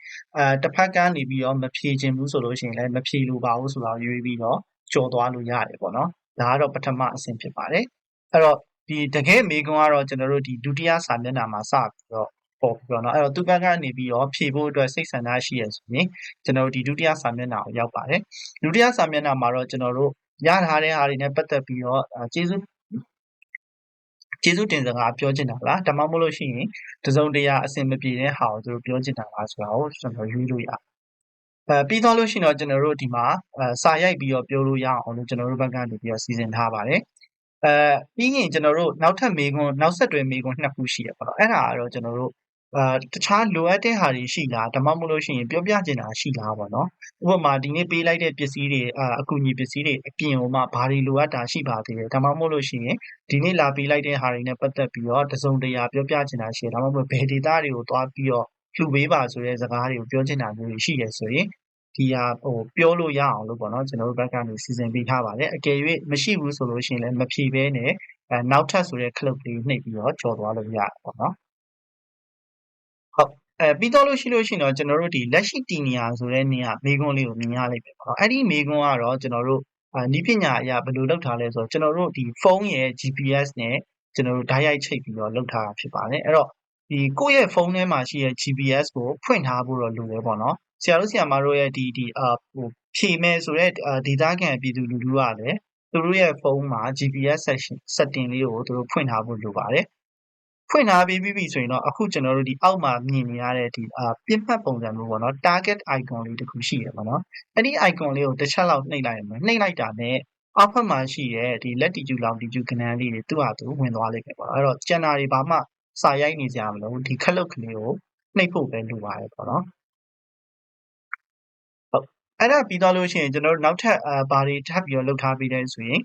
တစ်ဖက်ကနေပြီးတော့မဖြည့်ခြင်းဘူးဆိုလို့ရှိရင်လည်းမဖြည့်လို့ပါဘူးဆိုတော့ရွေးပြီးတော့ကြော်သွားလို့ရတယ်ပေါ့နော်ဒါကတော့ပထမအဆင့်ဖြစ်ပါတယ်အဲ့တော့ဒီတကယ်မေးခွန်းကတော့ကျွန်တော်တို့ဒီဒုတိယစာမျက်နှာမှာစပြီးတော့ပေါ်ပြီးတော့เนาะအဲ့တော့သူဘက်ကနေပြီးတော့ဖြည့်ဖို့အတွက်စိတ်ဆန္ဒရှိရဆိုရင်ကျွန်တော်တို့ဒီဒုတိယစာမျက်နှာကိုရောက်ပါတယ်ဒုတိယစာမျက်နှာမှာတော့ကျွန်တော်တို့ရထားတဲ့အားတွေနဲ့ပတ်သက်ပြီးတော့ကျေးဇူးတင်စကားပြောချင်တာလားဒါမှမဟုတ်လို့ရှိရင်တစုံတရာအဆင်မပြေတဲ့ဟာကိုသူတို့ပြောချင်တာလားဆိုတာကိုကျွန်တော်ရွေးလို့ရတယ်ပြီးတော့လို့ရှိရင်တော့ကျွန်တော်တို့ဒီမှာစာရိုက်ပြီးတော့ပြောလို့ရအောင်လို့ကျွန်တော်တို့ဘက်ကနေပြီးတော့စီစဉ်ထားပါတယ်ပြီးရင်ကျွန်တော်တို့နောက်ဆက်တွဲမေးခွန်းနှစ်ခုရှိရပါတော့အဲ့ဒါကတော့ကျွန်တော်တို့တခြားလိုအပ်တဲ့ဟာတွေရှိလားဒါမှမဟုတ်လို့ရှိရင်ပြောပြချင်တာရှိလားပေါ့နော်ဥပမာဒီနေ့ပေးလိုက်တဲ့ပစ္စည်းတွေအကူအညီပစ္စည်းတွေအပြင်ဟိုမှာဘာတွေလိုအပ်တာရှိပါသေးတယ်ဒါမှမဟုတ်လို့ရှိရင်ဒီနေ့လာပေးလိုက်တဲ့ဟာတွေနဲ့ပတ်သက်ပြီးတော့တစုံတရာပြောပြချင်တာရှိတယ်ဒါမှမဟုတ်ဘယ်ဒေတာတွေကိုသွားပြီးတော့လှူပေးပါဆိုတဲ့စကားတွေကိုပြောချင်တာမျိုးရှိရဆိုရင်ဒီဟာပြောလို့ရအောင်လို့ပေါ့နော်ကျွန်တော်တို့ဘက်ကနေစီစဉ်ပေးထားပါတယ်အကယ်၍မရှိဘူးဆိုလို့ရှိရင်လည်းမဖြေဘဲနဲ့နောက်ထပ်ဆိုတဲ့ club လေးနှိပ်ပြီးတော့ကြော်သွားလို့ရတယ်ပေါ့နော်ဟုတ်ပြီးတော့လို့ရှိရင်တော့ကျွန်တော်တို့ဒီလက်ရှိတည်နေရဆိုတဲ့နေရာမေးခွန်းလေးကိုမြင်ရလိမ့်မယ်ပေါ့နော်အဲ့ဒီမေးခွန်းကတော့ကျွန်တော်တို့နီးပညာအရာဘယ်လိုလုပ်ထားလဲဆိုတော့ကျွန်တော်တို့ဒီဖုန်းရဲ့ GPS နဲ့ကျွန်တော်တို့ဓာတ်ရိုက်ချိတ်ပြီးတော့လုပ်ထားတာဖြစ်ပါတယ်အဲ့တော့ဒီကိုယ့်ရဲ့ဖုန်းထဲမှာရှိတဲ့ GPS ကိုဖွင့်ထားဖို့တော့လိုတယ်ပေါ့နော်ဆရာတို့ဆရာမတို့ရဲ့ဒီဖြည့်မဲ့ဆိုတဲ့ဒေတာခံပြည်သူလူထုကလည်းသူတို့ရဲ့ဖုန်းမှာ GPS setting လေးကိုသူတို့ဖွင့်ထားဖို့လိုပါတယ်ဖွင့်ထားပြီးပြီဆိုရင်တော့အခုကျွန်တော်တို့ဒီအောက်မှာမြင်နေရတဲ့ဒီပြင်းမှတ်ပုံစံမျိုးပေါ့နော် target icon လေးတစ်ခုရှိရပါတော့အဲ့ဒီ icon လေးကိုတစ်ချက်လောက်နှိပ်လိုက်ရမယ်နှိပ်လိုက်တာနဲ့အောက်ဘက်မှာရှိတဲ့ဒီလက်တီကျူလောင်တီကျူကဏ္ဍလေးတွေသူ့ဟာသူဝင်သွားလိမ့်မယ်ပေါ့အဲ့တော့ကျန်တာတွေဘာမှစာရိုက်နေကြမလို့ဒီခလုတ်ကလေးကိုနှိပ်ဖို့ပဲလိုပါတယ်ပေါ့နော်ဟုတ်အဲ့ဒါပြီးတော့လို့ရှိရင်ကျွန်တော်တို့နောက်ထပ်ဘာတွေထပ်ပြီးတော့လုပ်ထားပြီးလဲဆိုရင်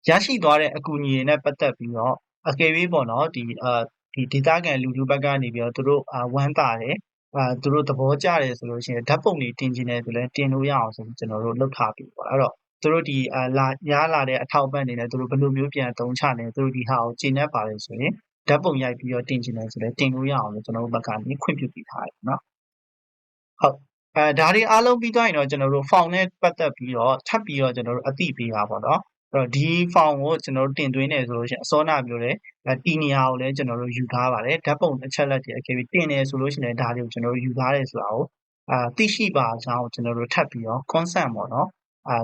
ရရှိသွားတဲ့အကူအညီတွေနဲ့ပတ်သက်ပြီးတော့အကယ်၍ပေါ့နော်ဒီဒေတာခံလူဘက်ကနေပြီးတော့သူတို့ဝမ်းသာတယ်သူတို့သဘောကျတယ်ဆိုလို့ရှိရင်ဓာတ်ပုံတွေတင်ခြင်းတယ်ဆိုလည်းတင်လို့ရအောင်ဆိုပြီးကျွန်တော်တို့လုပ်ထားပြီပေါ့အဲ့တော့သူတို့ဒီလာတဲ့အထောက်အပံ့တွေနဲ့သူတို့ဘယ်လိုမျိုးပြန်သုံးချနေသူတို့ဒီဟာကိုကျင့်တတ်ပါလေဆိုရင်ဓာတ်ပုံရိုက်ပြီးတော့တင်ခြင်းတယ်ဆိုလည်းတင်လို့ရအောင်လို့ကျွန်တော်တို့ဘက်ကနေခွင့်ပြုပေးထားတယ်နော်ဟုတ်ဒါတွေအားလုံးပြီးသွားရင်တော့ကျွန်တော်တို့ form နဲ့ပတ်သက်ပြီးတော့ထပ်ပြီးတော့ကျွန်တော်တို့အသိပေးတာပေါ့နော်အဲ့တော့ဒီ form ကိုကျွန်တော်တို့တင်သွင်းနေဆိုလို့ရှိရင်အစောနာပြောတယ်တီနေရာကိုလည်းကျွန်တော်တို့ယူထားပါတယ်ဓာတ်ပုံအချက်လက်တွေအကယ်၍တင်နေဆိုလို့ရှိရင်ဒါတွေကိုကျွန်တော်တို့ယူထားတယ်ဆိုတာကိုသိရှိပါကြောင်းကျွန်တော်တို့ထပ်ပြီးတော့ consent ပေါ့နော်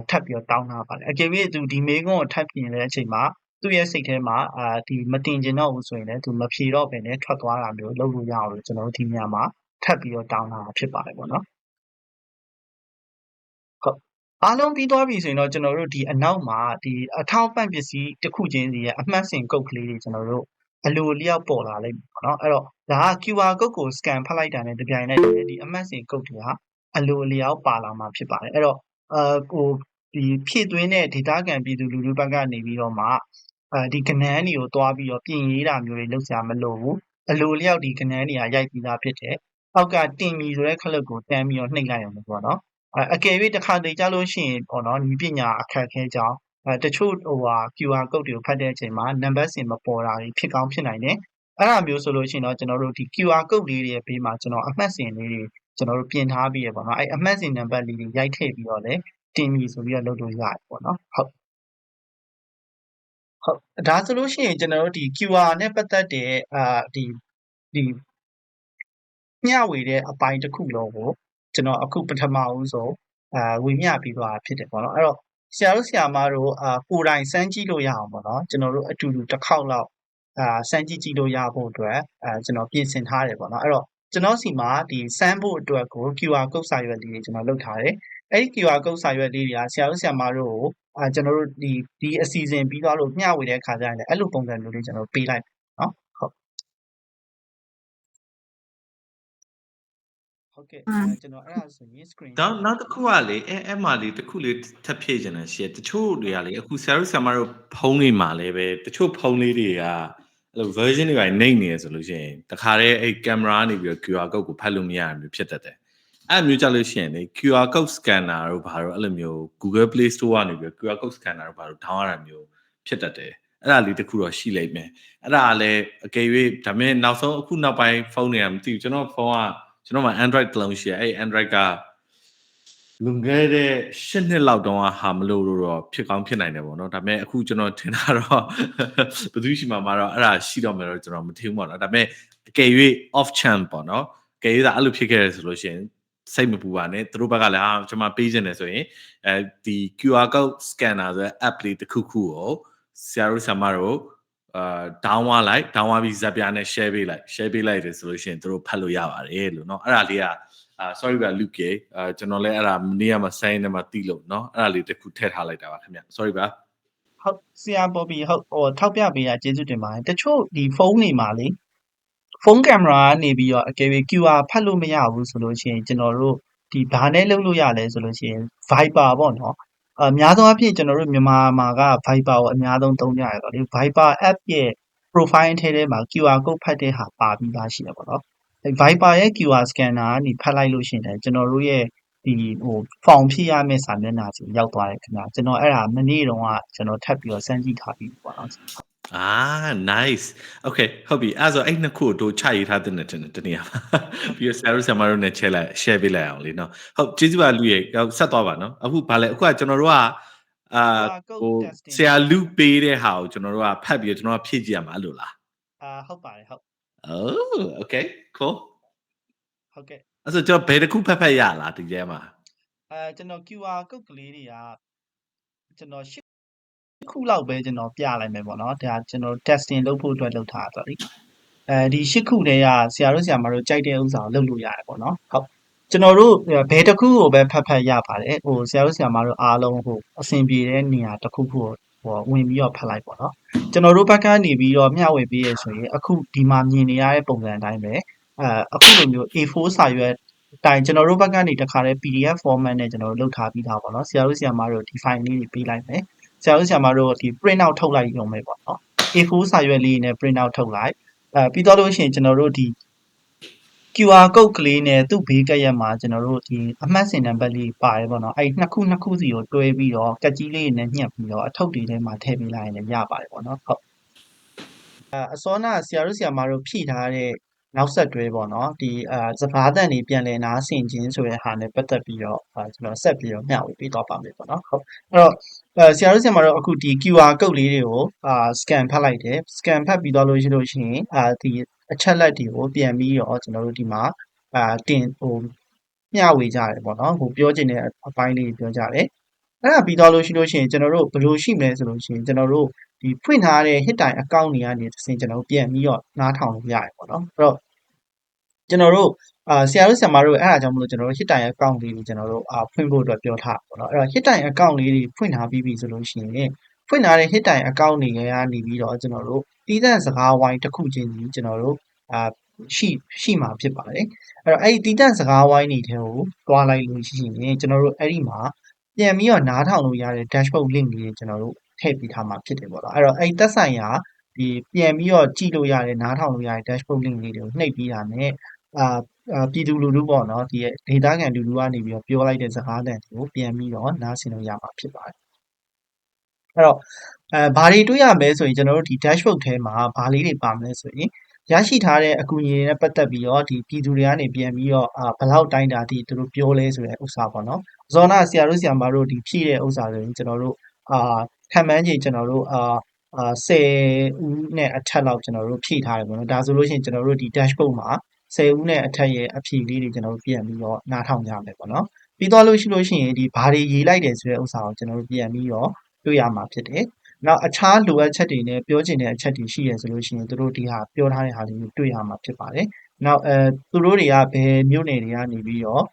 ထပ်ပြီးတော့တောင်းထားပါတယ်အကယ်၍သူဒီမေးခွန်းကိုထပ်ပြင်တဲ့အချိန်မှာသူ့ရဲ့စိတ်ထဲမှာဒီမတင်ကျင်တော့ဘူးဆိုရင်လည်းသူမဖြေတော့ဘဲနဲ့ထွက်သွားတာမျိုးလုပ်လို့ရအောင်လို့ကျွန်တော်တို့ဒီနေရာမှာထပ်ပြီးတော့တောင်းထားတာဖြစ်ပါတယ်ပေါ့နော်ဟုတ်အားလုံးပြီးသွားပြီဆိုရင်တော့ကျွန်တော်တို့ဒီအနောက်မှာဒီအထောက်ပံ့ပစ္စည်းတစ်ခုချင်းစီရဲ့အမှတ်စဉ်ကုတ်ကလေးတွေကျွန်တော်တို့အလိုလျောက်ပေါ်လာလိမ့်မယ်ပေါ့နော်အဲ့တော့ဒါက QR code ကို scan ဖတ်လိုက်တာနဲ့တပြိုင်နက်တည်းဒီအမှတ်စဉ်ကုတ်တွေဟာအလိုလျောက်ပါလာမှာဖြစ်ပါတယ်အဲ့တော့ဒီဖြည့်သွင်းတဲ့ဒေတာခံပြည်သူလူထုဘက်ကနေပြီးတော့မှဒီကဏ္ဍတွေကိုတွားပြီးတော့ပြင်ရေးတာမျိုးတွေလုပ်ကြမလို့ဘူးအလိုလျောက်ဒီကဏ္ဍတွေကရိုက်ပြီးသားဖြစ်တယ်အောက်ကတင်ပြီဆိုတဲ့ခလုတ်ကိုတန်းပြီးတော့နှိပ်လိုက်အောင်ပေါ့နော်အကယ်၍တစ်ခါတလေကြလို့ရှိရင်ပေါ့နော်ဤပညာအခက်ခဲကြောင်းတချို့QR code တွေကိုဖတ်တဲ့အချိန်မှာနံပါတ်စဉ်မပေါ်တာတွေဖြစ်ကောင်းဖြစ်နိုင်တယ်အဲ့ဒါမျိုးဆိုလို့ရှိရင်တော့ကျွန်တော်တို့ဒီ QR code လေးတွေဘေးမှာကျွန်တော်အမှတ်စဉ်လေးတွေကျွန်တော်တို့ပြင်ထားပြီးရပေါ့နော်အဲ့အမှတ်စဉ်နံပါတ်လေးတွေရိုက်ထည့်ပြီးတော့လည်းတင်ပြီဆိုပြီးတော့လုပ်လို့ရတယ်ပေါ့နော်ဟုတ်ဒါဆိုလို့ရှိရင်ကျွန်တော်တို့ဒီ QR နဲ့ပတ်သက်တဲ့ဒီမျှဝေတဲ့အပိုင်းတစ်ခုလုံးကိုကျွန်တော်အခုပထမဦးဆုံးဝေမျှပြီးသွားဖြစ်တယ်ပေါ့နော်အဲ့တော့ ဆရာတို့ဆရာမတို့ကိုယ်တိုင်စမ်းကြည့်လို့ရအောင်ပေါ့နော်ကျွန်တော်တို့အတူတူတစ်ခေါက်လောက်စမ်းကြည့်လို့ရဖို့အတွက်ကျွန်တော်ပြင်ဆင်ထားတယ်ပေါ့နော်အဲ့တော့ကျွန်တော်စီမှာဒီစမ်းဖို့အတွက်ကို QR code စာရွက်လေးတွေကျွန်တော်လုပ်ထားတယ်အဲ့ဒီ QR code စာရွက်လေးတွေကဆရာတို့ဆရာမတို့ကိုကျွန်တော်တို့ဒီအစီအစဉ်ပြီးသွားလို့မျှဝေတဲ့အခါကျရင်လည်းအဲ့လိုပုံစံမျိုးလေးကျွန်တော်ပေးလိုက်နော်ဟုတ်ကဲ့ကျွန်တော်အဲ့ဒါဆိုရင် screen နောက်တစ်ခုကလေအဲ့မှာလေတစ်ခုလေးထပ်ဖြည့်ချင်တယ်ရှေ့တချို့တွေကလေအခုဆရာတို့ဆရာမတို့ဖုန်းတွေမှာလည်းပဲတချို့ဖုန်းလေးတွေကအဲ့လို version တွေနှိမ့်နေရဆိုလို့ရှိရင်တခါတည်းအဲ့ camera နေပြီးတော့ QR code ကိုဖတ်လို့မရဘူးဖြစ်တတ်တယ်အဲ့မျိုးကြလို့ရှိရင်လေ QR code scanner တို့ဘာလို့အဲ့လိုမျိုး Google Play Store ကနေပြီးတော့ QR code scanner တို့ဘာလို့ down ရတာမျိုးဖြစ်တတ်တယ်အဲ့ဒါလေးတစ်ခုတော့ရှိလိမ့်မယ်အဲ့ဒါလည်းအကယ်၍ဒါပေမဲ့နောက်ဆုံးအခုနောက်ပိုင်းဖုန်းတွေကမသိဘူးကျွန်တော်ဖုန်းကကျွန်တော်မှာ Android တစ်လုံးရှိတယ်အဲ့ Android ကလွန်ခဲ့တဲ့10နှစ်လောက်တုန်းကဟာမလို့တော့ဖြစ်ကောင်းဖြစ်နိုင်တယ်ပေါ့နော်ဒါပေမဲ့အခုကျွန်တော်ထင်တာတော့ဘယ်သူရှိမှမတော့အဲ့ဒါရှိတော့မယ်တော့ကျွန်တော်မထင်ဘူးပေါ့နော်ဒါပေမဲ့အကယ်၍ off chance ပေါ့နော်အကယ်၍ဒါအဲ့လိုဖြစ်ခဲ့ရဆိုလို့ရှိရင်စိတ်မပူပါနဲ့သူတို့ဘက်ကလည်းကျွန်မပေးခြင်းတယ်ဆိုရင်ဒီ QR code scanner ဆိုတဲ့ app လေးတစ်ခုခုကိုဆရာတို့ဆရာမတို့download လိုက် download ပြီးဇာပြားနဲ့ share ပေးလိုက်တယ်ဆိုလို့ရှိရင်တို့ဖတ်လို့ရပါတယ်လို့เนาะအဲ့ဒါလေးကsorry ပါ Luke ကျွန်တော်လည်းအဲ့ဒါမနေ့ကမှဆိုင်းနေမှာတီးလို့เนาะအဲ့ဒါလေးတစ်ခုထည့်ထားလိုက်တာပါခင်ဗျ sorry ပါဟုတ်ဆရာပေါ်ပြီးဟုတ်ထောက်ပြပေးတာကျေးဇူးတင်ပါတယ်တချို့ဒီဖုန်းတွေမှာလေဖုန်းကင်မရာကနေပြီးတော့အကယ်၍ QR ဖတ်လို့မရဘူးဆိုလို့ရှိရင်ကျွန်တော်တို့ဒီဘာနဲ့လုပ်လို့ရလဲဆိုလို့ရှိရင် Viber ပေါ့နော်အများဆုံးအဖြစ်ကျွန်တော်တို့မြန်မာမှာက Viber ကိုအများဆုံးသုံးကြရတော့လေ Viber app ရဲ့ profile ထဲမှာ QR code ဖတ်တဲ့ဟာပါပြီးသားရှိတယ်ပေါ့နော်အဲ Viber ရဲ့ QR scanner ကနေဖတ်လိုက်လို့ရှိရင်ကျွန်တော်တို့ရဲ့ဒီform ဖြည့်ရမယ့်စာမျက်နှာစီရောက်သွားတယ်ခင်ဗျာကျွန်တော်အဲ့ဒါမနေ့တုန်းကကျွန်တော်ထပ်ပြီးတော့စမ်းကြည့်ထားပြီးပေါ့နော်nice okay ဟုတ်ပြီအဲ့ဆိုအဲ့နှစ်ခုတို့ချရေးထားတဲ့တနေ့မှာပြီးတော့ဆရာတို့ဆရာမတို့နဲ့ share ပေးလိုက်အောင်လေနော်ဟုတ်ကျေးဇူးပါလူရဲ့ဆက်သွားပါနော်အခုဗာလဲအခုကကျွန်တော်တို့ကဟိုဆရာလူပေးတဲ့ဟာကိုကျွန်တော်တို့ကဖတ်ပြီးတော့ကျွန်တော်ကဖြည့်ကြည့်ရမှာလို့လားဟုတ်ပါတယ်ဟုတ် oh okay cool ဟုတ်ကဲ့အဲ့ဆိုကျွန်တော်ဘယ်တစ်ခုဖတ်ရလားဒီထဲမှာကျွန်တော် QR code ကလေးတွေကကျွန်တော်ခုလောက်ပဲကျွန်တော်ပြလိုက်မယ်ပေါ့နော်ဒါကျွန်တော် testing လုပ်ဖို့အတွက်လုပ်ထားတာလေဒီ10ခုတည်းကဆရာတို့ဆရာမတို့ကြိုက်တဲ့ဥစ္စာကိုလုပ်လို့ရတယ်ပေါ့နော်ဟုတ်ကျွန်တော်တို့ဘယ်တစ်ခုကိုပဲဖတ်ရပါတယ်ဟိုဆရာတို့ဆရာမတို့အားလုံးဟိုအဆင်ပြေတဲ့နေရာတစ်ခုခုကိုဝင်ပြီးတော့ဖတ်လိုက်ပေါ့နော်ကျွန်တော်တို့ဘက်ကနေပြီးတော့မျှဝေပေးရဆိုရင်အခုဒီမှာမြင်နေရတဲ့ပုံစံအတိုင်းပဲအခုလိုမျိုး A4 စာရွက်တိုင်ကျွန်တော်တို့ဘက်ကနေတခါတည်း PDF format နဲ့ကျွန်တော်တို့လုပ်ထားပြီးသားပေါ့နော်ဆရာတို့ဆရာမတို့ဒီ file လေးတွေပေးလိုက်မယ်ဆရာတို့ဆရာမတို့ဒီ print out ထုတ်လိုက်ရုံပဲပေါ့နော် A4 စာရွက်လေးနဲ့ print out ထုတ်လိုက်ပြီးတော့လို့ရှိရင်ကျွန်တော်တို့ဒီ QR code ကလေးနဲ့သူ့ဘေးကရက်မှာကျွန်တော်တို့ဒီအမှတ်စဉ်နံပါတ်လေးပါတယ်ပေါ့နော်အဲ့နှစ်ခုစီကိုတွဲပြီးတော့ကတ်ကြီးလေးနဲ့ညှက်ပြီးတော့အထုပ်တွေထဲမှာထည့်ပေးလိုက်ရင်လည်းရပါတယ်ပေါ့နော်ဟုတ်အစောနာဆရာတို့ဆရာမတို့ဖြည့်ထားတဲ့နောက်ဆက်တွဲပေါ့နော်ဒီစဘာတန်တွေပြန်လည်နားဆင်ခြင်းဆိုတဲ့ဟာနဲ့ပတ်သက်ပြီးတော့ကျွန်တော်ဆက်ပြီးတော့မျှဝေပေးသွားပါမယ်ပေါ့နော်ဟုတ်အဲ့တော့ဆရာတို့ဆရာမတို့အခုဒီ QR code လေးတွေကိုscan ဖတ်လိုက်တယ် scan ဖတ်ပြီးသွားလို့ရှိရင်ဒီအချက်လက်တွေကိုပြန်ပြီးတော့ကျွန်တော်တို့ဒီမှာတင်မျှဝေကြတယ်ပေါ့နော်ဟိုပြောချင်တဲ့အပိုင်းလေးပြောကြတယ်အဲ့ဒါပြီးသွားလို့ရှိရင်ကျွန်တော်တို့ဘယ်လိုရှိမလဲဆိုလို့ရှိရင်ကျွန်တော်တို့ဒီဖွင့်ထားတဲ့ hit time account တွေကနေတစ်ဆင့်ကျွန်တော်တို့ပြန်ပြီးတော့နားထောင်လို့ရတယ်ပေါ့နော်အဲ့တော့ကျွန်တော်တို့ဆရာတို့ဆရာမတို့အဲ့ဒါကြောင့်မလို့ကျွန်တော်တို့ hit time account လေးတွေကျွန်တော်တို့ဖွင့်ဖို့အတွက်ပြောထားပေါ့နော်အဲ့တော့ hit time account လေးတွေဖွင့်ထားပြီးပြီဆိုလို့ရှိရင်ဖွင့်ထားတဲ့ hit time account တွေကနေပြီးတော့ကျွန်တော်တို့တည်တဲ့စကားဝိုင်းတစ်ခုချင်းကြီးကျွန်တော်တို့ရှိမှာဖြစ်ပါတယ်အဲ့တော့အဲ့ဒီတည်တဲ့စကားဝိုင်းတွေထဲကိုတွားလိုက်လို့ရှိရင်ကျွန်တော်တို့အဲ့ဒီမှာပြန်ပြီးတော့နားထောင်လို့ရတဲ့ dashboard link လေးကျွန်တော်တို့ထည့်ပေးထားမှာဖြစ်တယ်ပေါ့နော်အဲ့တော့အဲ့သက်ဆိုင်ရာဒီပြန်ပြီးတော့ကြည့်လို့ရတဲ့နားထောင်လို့ရတဲ့ dashboard link လေးတွေကိုနှိပ်ပြီးတာနဲ့ပြည်သူလူထုပေါ့နော်ဒီဒေတာခံလူထုကနေပြီးတော့ပြောလိုက်တဲ့စကားသံတွေကိုပြန်ပြီးတော့နားဆင်လို့ရမှာဖြစ်ပါတယ်အဲ့တော့ဘာတွေတွေ့ရမလဲဆိုရင်ကျွန်တော်တို့ဒီ dashboard ထဲမှာဘာလေးတွေပါမလဲဆိုရင်ရရှိထားတဲ့အကူအညီတွေနဲ့ပတ်သက်ပြီးတော့ဒီပြည်သူတွေကနေပြန်ပြီးတော့ဘယ်လောက်တိုင်းတာထိသူတို့ပြောလဲဆိုတဲ့ဥစ္စာပေါ့နော်ဇော်နာဆရာတို့ဆရာမတို့ဒီဖြည့်တဲ့ဥစ္စာဆိုရင်ကျွန်တော်တို့ခံမှန်းချိန်ကျွန်တော်တို့10ဦးနဲ့အထက်လောက်ကျွန်တော်တို့ဖြည့်ထားတယ်ပေါ့နော်ဒါဆိုလို့ရှိရင်ကျွန်တော်တို့ဒီ dashboard မှာ10ဦးနဲ့အထက်ရဲ့အဖြေလေးတွေကျွန်တော်တို့ပြန်ပြီးတော့နားထောင်ကြမယ်ပေါ့နော် ပြီးတော့လို့ရှိရင်ဒီဘာတွေရေးလိုက်တယ်ဆိုတဲ့ဥစ္စာကိုကျွန်တော်တို့ပြန်ပြီးတော့တွေ့ရမှာဖြစ်တယ်နောက်အခြားလိုအပ်ချက်တွေနဲ့ပြောချင်တဲ့အချက်တွေရှိရဆိုလို့ရှိရင်တို့ဒီဟာပြောထားတဲ့ဟာတွေတွေ့ရမှာဖြစ်ပါတယ်နောက်သူတို့တွေကဘယ်မြို့နယ်တွေကနေပြီးတော့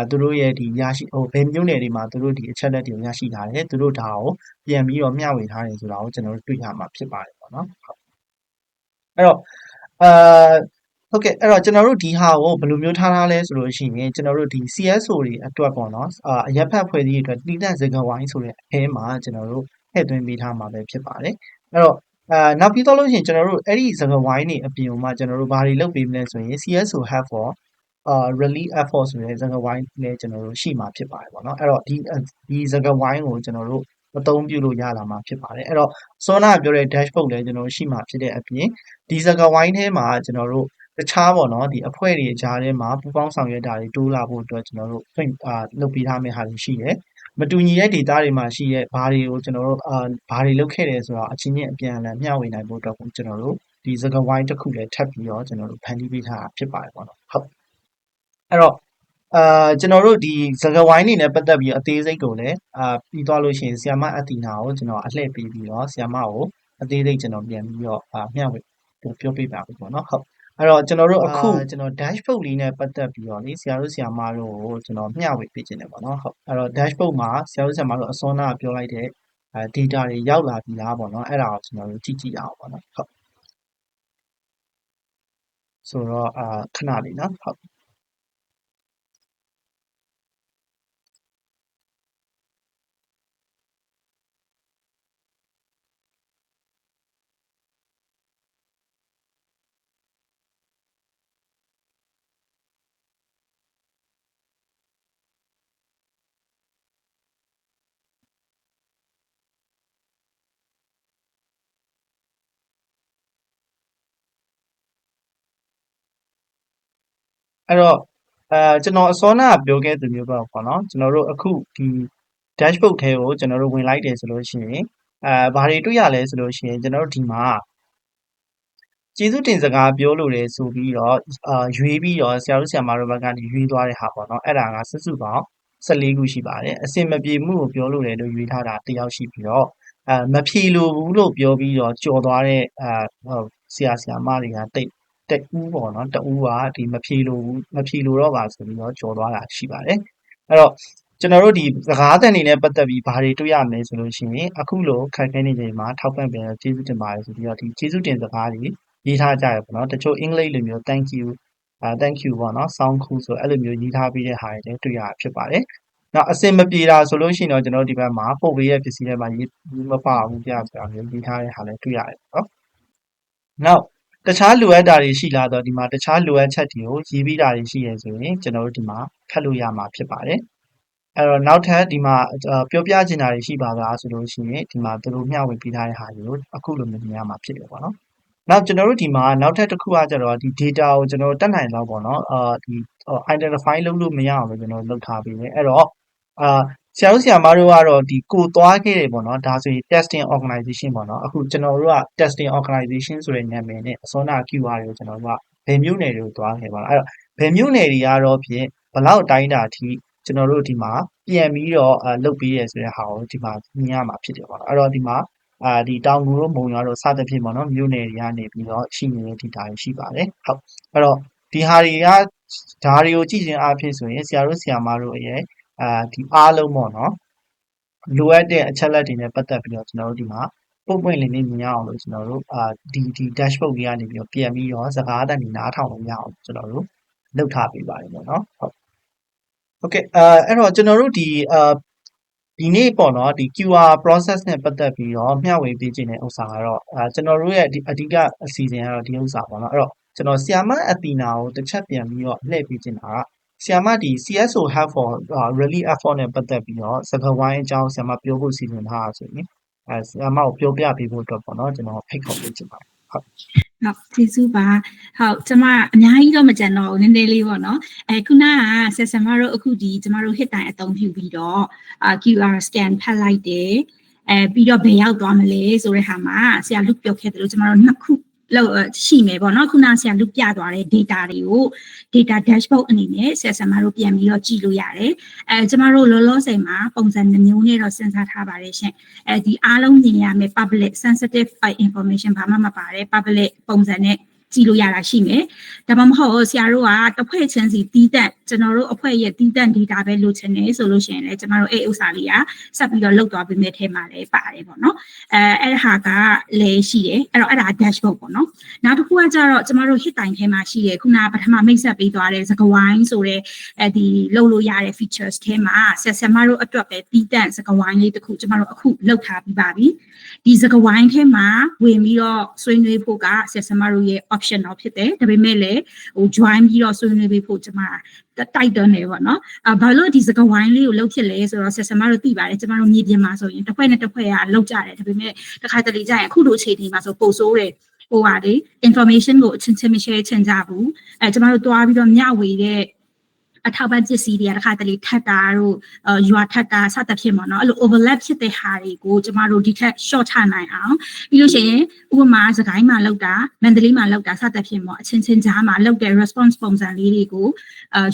သူတို့ရဲ့ဒီရရှိဘယ်မြို့နယ်တွေမှာသူတို့ဒီအချက်လက်တွေရရှိထားတယ်သူတို့ဒါကိုပြန်ပြီးတော့မျှဝေထားတယ်ဆိုတာကိုကျွန်တော်တို့တွေ့ရမှာဖြစ်ပါတယ်ပေါ့နော်အဲ့တော့ဟုတ်ကဲ့အဲ့တော့ကျွန်တော်တို့ဒီဟာကိုဘယ်လိုမျိုးထားလဲဆိုလို့ရှိရင်ကျွန်တော်တို့ဒီ CSO တွေအတွက်ပေါ့နော်အရက်ဖတ်ဖွဲ့စည်းအတွက်တိကျစကားဝိုင်းဆိုတဲ့အထဲမှာကျွန်တော်တို့ထည့်သွင်းပေးထားမှာပဲဖြစ်ပါတယ်အဲ့တော့နောက်ပြီးတော့လို့ရှိရင်ကျွန်တော်တို့အဲ့ဒီစကားဝိုင်းတွေအပြင်မှာကျွန်တော်တို့ဘာတွေလုပ်ပေးမလဲဆိုရင် CSO have for relief effort ဆိုတဲ့စကားဝိုင်းလည်းကျွန်တော်တို့ရှိမှာဖြစ်ပါတယ်ပေါ့နော်အဲ့တော့ဒီစကားဝိုင်းကိုကျွန်တော်တို့အသုံးပြုလို့ရလာမှာဖြစ်ပါတယ်အဲ့တော့စောနာပြောတဲ့ dashboard လည်းကျွန်တော်တို့ရှိမှာဖြစ်တဲ့အပြင်ဒီစကားဝိုင်းထဲမှာကျွန်တော်တို့တခြားပေါ့နော်ဒီအဖွဲ့တွေအကြားထဲမှာပူးပေါင်းဆောင်ရွက်တာတွေတိုးလာဖို့အတွက်ကျွန်တော်တို့လုပ်ပေးထားမယ့်ဟာတွေရှိတယ်မတူညီတဲ့ data တွေမှာရှိတဲ့ဘာတွေကိုကျွန်တော်တို့ဘာတွေလုပ်ခဲ့တယ်ဆိုတော့အချင်းချင်းအပြန်အလှန်မျှဝေနိုင်ဖို့အတွက်ကိုကျွန်တော်တို့ဒီစကားဝိုင်းတစ်ခုလည်းထပ်ပြီးတော့ကျွန်တော်တို့ဖန်တီးပေးထားတာဖြစ်ပါတယ်ပေါ့နော်ဟုတ်အဲ့တော့ကျွန်တော်တို့ဒီစကားဝိုင်းနေနဲ့ပတ်သက်ပြီးအသေးစိတ်ကိုလည်းပြီးသွားလို့ရှိရင်ဆီယာမအတီနာကိုကျွန်တော်အလှည့်ပေးပြီးတော့ဆီယာမကိုအသေးစိတ်ကျွန်တော်ပြန်ပြီးတော့မျှဝေပြောပြပါမယ်ပေါ့နော်ဟုတ်အဲ့တော့ကျွန်တော်တို့အခုကျွန်တော် dashboard လေးနဲ့ပတ်သက်ပြီးတော့လေဆရာတို့ဆရာမတို့ကိုကျွန်တော်မျှဝေပေးခြင်းတယ်ပေါ့နော်ဟုတ်အဲ့တော့ dashboard မှာဆရာတို့ဆရာမတို့အစောနာပြောလိုက်တဲ့ data တွေရောက်လာပြီလားပေါ့နော်အဲ့ဒါကိုကျွန်တော်တို့ကြည့်ကြည့်အောင်ပေါ့နော်ဟုတ်ဆိုတော့ခဏလေးနော်ဟုတ်အဲ့တော့ကျွန်တော်အစောနာပြောခဲ့သူမျိုးပေါ့နော်ကျွန်တော်တို့အခုဒီ dashboard ထဲကိုကျွန်တော်တို့ဝင်လိုက်တယ်ဆိုလို့ရှိရင်ဘာတွေတွေ့ရလဲဆိုလို့ရှိရင်ကျွန်တော်တို့ဒီမှာကျေးဇူးတင်စကားပြောလို့လေဆိုပြီးတော့ရွေးပြီးတော့ဆရာတို့ဆရာမတို့ဘက်ကနေရွေးသွားတဲ့ဟာပေါ့နော်အဲ့ဒါကစုစုပေါင်း14ခုရှိပါတယ်အစင်မပြေမှုကိုပြောလို့လေလို့ရွေးထားတာတယောက်ရှိပြီးတော့မဖြေလို့ဘူးလို့ပြောပြီးတော့ကြော်သွားတဲ့ဆရာဆရာမတွေကတက်ဦးပေါ့နော်တဦးကဒီမဖြေလို့တော့ပါဆိုပြီးတော့ကြော်သွားတာရှိပါတယ်အဲ့တော့ကျွန်တော်တို့ဒီစကားသံတွေနဲ့ပတ်သက်ပြီးဘာတွေတွေ့ရမလဲဆိုလို့ရှိရင်အခုလိုခက်ခဲနေချိန်မှာထောက်ပံ့ပေးကျေးဇူးတင်ပါတယ်ဆိုပြီးတော့ဒီကျေးဇူးတင်စကားတွေရေးထားကြရပေါ့နော်တချို့အင်္ဂလိပ်လိုမျိုး thank you ပေါ့နော် sound cool ဆိုအဲ့လိုမျိုးရေးထားပြီးတဲ့ဟာတွေလည်းတွေ့ရဖြစ်ပါတယ်နောက်အစင်မပြေတာဆိုလို့ရှိရင်တော့ကျွန်တော်ဒီဘက်မှာပုတ်ပေးရဲ့ပစ္စည်းတွေမှာရေးမပါဘူးပြဆိုတာမျိုးရေးထားတဲ့ဟာလည်းတွေ့ရတယ်ပေါ့နော်နောက်တခြားလိုအပ်တာတွေရှိလာတော့ဒီမှာတခြားလိုအပ်ချက်တွေကိုရေးပြီးတာတွေရှိရဆိုရင်ကျွန်တော်တို့ဒီမှာဖတ်လို့ရမှာဖြစ်ပါတယ်အဲ့တော့နောက်ထပ်ဒီမှာပြောပြချင်တာတွေရှိပါလားဆိုလို့ရှိရင်ဒီမှာသူတို့မျှဝေပေးထားတဲ့ဟာတွေကိုအခုလိုမျိုးမြင်ရမှာဖြစ်တယ်ပေါ့နော်နောက်ကျွန်တော်တို့ဒီမှာနောက်ထပ်တစ်ခုကကျတော့ဒီ data ကိုကျွန်တော်တက်နိုင်တော့ပေါ့နော်ဒီ identify လုပ်လို့မရအောင်လို့ကျွန်တော်လုပ်ထားပေးတယ်အဲ့တော့ဆရာတို့ဆရာမတို့ကတော့ဒီကိုသွားခဲ့တယ်ပေါ့နော်ဒါဆိုရင် testing organization ပေါ့နော်အခုကျွန်တော်တို့က testing organization ဆိုတဲ့နာမည်နဲ့အစောနာ QR တွေကိုကျွန်တော်တို့ကဘယ်မြို့နယ်တွေကိုသွားခဲ့ပါလားအဲ့တော့ဘယ်မြို့နယ်တွေကတော့ဖြင့်ဘလောက်တိုင်းတာအထိကျွန်တော်တို့ဒီမှာပြန်ပြီးတော့လုပ်ပေးရဆိုတဲ့ဟာကိုဒီမှာမြင်ရမှာဖြစ်တယ်ပေါ့နော်အဲ့တော့ဒီမှာဒီတောင်ငူတို့မုံရွာတို့စသဖြင့်ပေါ့နော်မြို့နယ်တွေကနေပြီးတော့ရှိနေတဲ့ data တွေရှိပါတယ်ဟုတ်အဲ့တော့ဒီဟာတွေကဒါတွေကိုကြည့်ခြင်းအဖြစ်ဆိုရင်ဆရာတို့ဆရာမတို့ရဲ့ဒီအားလုံးပေါ့နော်လိုအပ်တဲ့အချက်လက်တွေနဲ့ပတ်သက်ပြီးတော့ကျွန်တော်တို့ဒီမှာပုံပွင့်လေးနဲ့မြင်ရအောင်လို့ကျွန်တော်တို့ဒီ dashboard ကြီးကနေပြီးတော့ပြန်ပြီးတော့စကားအတန်တွေနားထောင်လို့ရအောင်ကျွန်တော်တို့လုပ်ထားပေးပါတယ်ပေါ့နော်ဟုတ်ကဲ့အဲ့တော့ကျွန်တော်တို့ဒီနေ့ပေါ့နော်ဒီ QR process နဲ့ပတ်သက်ပြီးတော့မျှဝေပေးခြင်းတဲ့ဥစ္စာကတော့ကျွန်တော်တို့ရဲ့ဒီအဓိကအစီအစဉ်ကတော့ဒီဥစ္စာပေါ့နော်အဲ့တော့ကျွန်တော်ဆီယာမအတီနာကိုတစ်ချက်ပြန်ပြီးတော့လှည့်ပေးခြင်းတာကဆီယာမဒီ CSO have for relief effort နဲ့ပတ်သက်ပြီးတော့စကားဝိုင်းအကြောင်းဆီယာမပြောဖို့စီစဉ်ထားတာဆိုရင်ဆီယာမကိုပြောပြပေးဖို့အတွက်ပေါ့နော်ကျွန်တော်ဖိတ်ခေါ်ပေးချင်ပါတယ်ဟုတ်ကျေးဇူးပါဟုတ်ကျမအများကြီးတော့မကြံတော့ဘူးနည်းနည်းလေးပေါ့နော်ခုနကဆက်ဆံမတို့အခုဒီကျမတို့ hit တိုင်းအသုံးပြုပြီးတော့QR scan ဖတ်လိုက်တယ်ပြီးတော့ဘယ်ရောက်သွားမလဲဆိုတဲ့ဟာမှာဆရာလူပြောခဲ့တယ်လို့ကျမတို့နှစ်ခု ရှိမယ်ပေါ့နော်ခုနဆရာလူပြသွားတဲ့ data တွေကို data dashboard အနေနဲ့ဆရာဆရာမတို့ပြန်ပြီးတော့ကြည့်လို့ရတယ်ကျမတို့လောလောဆယ်မှာပုံစံ2မျိုးနဲ့တော့စဉ်းစားထားပါတယ်ရှင်ဒီအားလုံးမြင်ရမယ် public sensitive information ဘာမှမပါတဲ့ public ပုံစံနဲ့ကြည့်လို့ရတာရှိမယ်ဒါမှမဟုတ်ဆရာတို့ကတစ်ဖွဲ့ချင်းစီတီးတက်ကျွန်တော်တို့အဖွဲ့ရဲ့တီးတက် data ပဲလိုချင်နေဆိုလို့ရှိရင်လည်းကျွန်တော်တို့အဲ့ဥစ္စာလေးကဆက်ပြီးတော့လောက်သွားပြီးမဲ့ထဲမှာလည်းပါတယ်ပေါ့နော်အဲ့ဟာကလည်းရှိတယ်အဲ့တော့အဲ့ဒါ dashboard ပေါ့နော်နောက်တစ်ခုကကြတော့ကျွန်တော်တို့ hit time ထဲမှာရှိတယ်ခုနပထမမိတ်ဆက်ပေးသွားတဲ့စကဝိုင်းဆိုတဲ့ဒီလောက်လို့ရတဲ့ features ထဲမှာဆက်ဆက်မတို့အတွက်ပဲတီးတက်စကဝိုင်းလေးတစ်ခုကျွန်တော်တို့အခုလောက်ထားပြီးပါပြီဒီစကဝိုင်းထဲမှာဝင်ပြီးတော့ဆွေးနွေးဖို့ကဆက်ဆက်မတို့ရဲ့ option တော့ဖြစ်တယ်ဒါပေမဲ့လည်းjoin ပြီးတော့ဆွေးနွေးပေးဖို့ကျွန်မတိုက်တွန်းနေပေါ့နော်ဘာလို့ဒီစကဝိုင်းလေးကိုလှုပ်ဖြစ်လဲဆိုတော့ဆက်ဆက်မတို့သိပါတယ်ကျွန်တော်တို့မြေပြင်မှာဆိုရင်တစ်ဖွဲ့နဲ့တစ်ဖွဲ့ကလှုပ်ကြတယ်ဒါပေမဲ့တစ်ခါတလေကြာရင်အခုလိုအခြေအနေမှာဆိုပို့ဆိုးတယ်ဟိုပါလေ information ကိုအချင်းချင်းမ share ချင်ကြဘူးကျွန်တော်တို့တွားပြီးတော့မျှဝေတဲ့အထောက်ပံ့ပစ္စည်းတွေကတစ်ခါတလေထပ်တာတို့ရွာထပ်တာစသဖြင့်ပေါ့နော်အဲ့လို overlap ဖြစ်တဲ့ဟာတွေကိုကျမတို့ဒီထက် short ချနိုင်အောင်ပြီးလို့ရှိရင်ဥပမာစကိုင်းမှာလောက်တာမန္တလေးမှာလောက်တာစသဖြင့်ပေါ့အချင်းချင်းကြားမှာလောက်တဲ့ response ပုံစံလေးတွေကို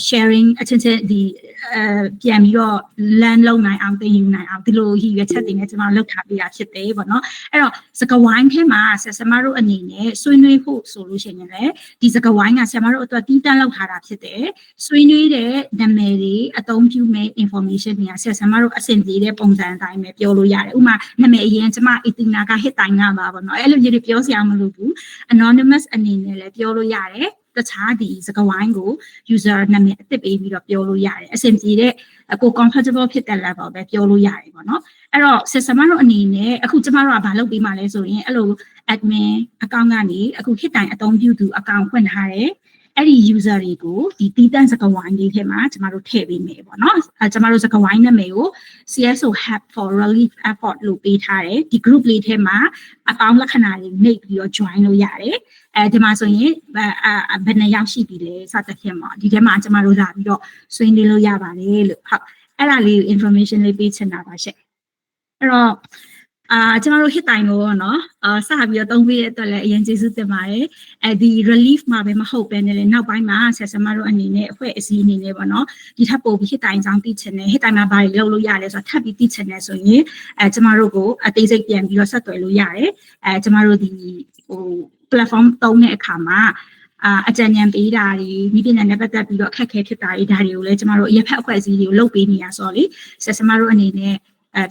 sharing အချင်းချင်းဒီပြန်ပြီးတော့ land လုပ်နိုင်အောင်တင်ယူနိုင်အောင်ဒီလိုရည်ရွယ်ချက်တွေနဲ့ကျမတို့လောက်ထားပေးတာဖြစ်တယ်ပေါ့နော်အဲ့တော့စကဝိုင်းထဲမှာဆမတို့အနေနဲ့ဆွေးနွေးဖို့ဆိုလို့ရှိရင်လည်းဒီစကဝိုင်းကဆမတို့အတွက်တီးတန့်လောက်ထားတာဖြစ်တယ်ဆွေးနွေးနာမည်တွေအသုံးပြုမဲ့ information တွေကဆက်ဆံမတို့အဆင်ပြေတဲ့ပုံစံအတိုင်းပဲပြောလို့ရတယ်ဥပမာနာမည်အရင်ကျမအီတင်နာက hit time ကပါပေါ့နော်အဲ့လိုမျိုးတွေပြောစရာမလိုဘူး anonymous အနေနဲ့လည်းပြောလို့ရတယ်တခြားဒီစကားဝိုင်းကို user နာမည်အသစ်ပေးပြီးတော့ပြောလို့ရတယ်အဆင်ပြေတဲ့ကို comfortable ဖြစ်တဲ့ level ပဲပြောလို့ရတယ်ပေါ့နော်အဲ့တော့ဆက်ဆံမတို့အနေနဲ့အခုကျမတို့ကဘာလုပ်ပေးမှလဲဆိုရင်အဲ့လို admin account ကနေအခု hit time အသုံးပြုသူ account ဖွင့်ထားတယ်အဲ့ဒီ user တွေကိုဒီတီးတန့်စကားဝိုင်းလေးထဲမှာကျမတို့ထည့်ပေးမယ်ပေါ့နော်ကျမတို့စကားဝိုင်းနာမည်ကို CSO Hub for Relief Effort လို့ပေးထားတယ်ဒီ group လေးထဲမှာအပေါင်းလက္ခဏာတွေနှိပ်ပြီးတော့ join လို့ရတယ်ဒီမှာဆိုရင်ဘယ်နှယောက်ရှိပြီလဲစသဖြင့်ပေါ့ဒီထဲမှာကျမတို့လာပြီးတော့ဆွေးနွေးလို့ရပါတယ်လို့ဟုတ်အဲ့ဒါလေး information လေးပေးချင်တာပါရှင့်အဲ့တော့ကျမတို့ hit time ကိုနော်စပြီးတော့သုံးပေးတဲ့အတွက်လည်းအရင်ကျေးဇူးတင်ပါတယ်ဒီ relief မှာပဲမဟုတ်ပဲနဲ့လည်းနောက်ပိုင်းမှာဆက်ဆံမတို့အနေနဲ့အဖွဲ့အစည်းအနေနဲ့ပေါ့နော်ဒီထပ်ပို့ပြီး hit time ကြောင်းသိချင်တယ် hit time မှာဘာတွေလုပ်လို့ရလဲဆိုတော့ထပ်ပြီးသိချင်တယ်ဆိုရင်ကျမတို့ကိုအသေးစိတ်ပြန်ပြီးတော့ဆက်သွယ်လို့ရတယ်ကျမတို့ဒီဟို platform သုံးတဲ့အခါမှာအကြံဉာဏ်ပေးတာတွေမိပညာနဲ့ပတ်သက်ပြီးတော့အခက်အခဲဖြစ်တာတွေဒါတွေကိုလည်းကျမတို့အရက်ဖက်အဖွဲ့အစည်းတွေကိုလုပ်ပေးနေရဆိုတော့လေဆက်ဆံမတို့အနေနဲ့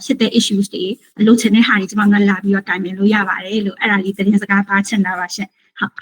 ဖြစ်တဲ့ issues တွေလုပ်ချင်တဲ့ဟာတွေကျွန်မတို့လာပြီးတော့တိုင်ပင်လို့ရပါတယ်လို့အဲ့ဒါလေးသတင်းစကားပါချင်တာပါရှင်ဟုတ်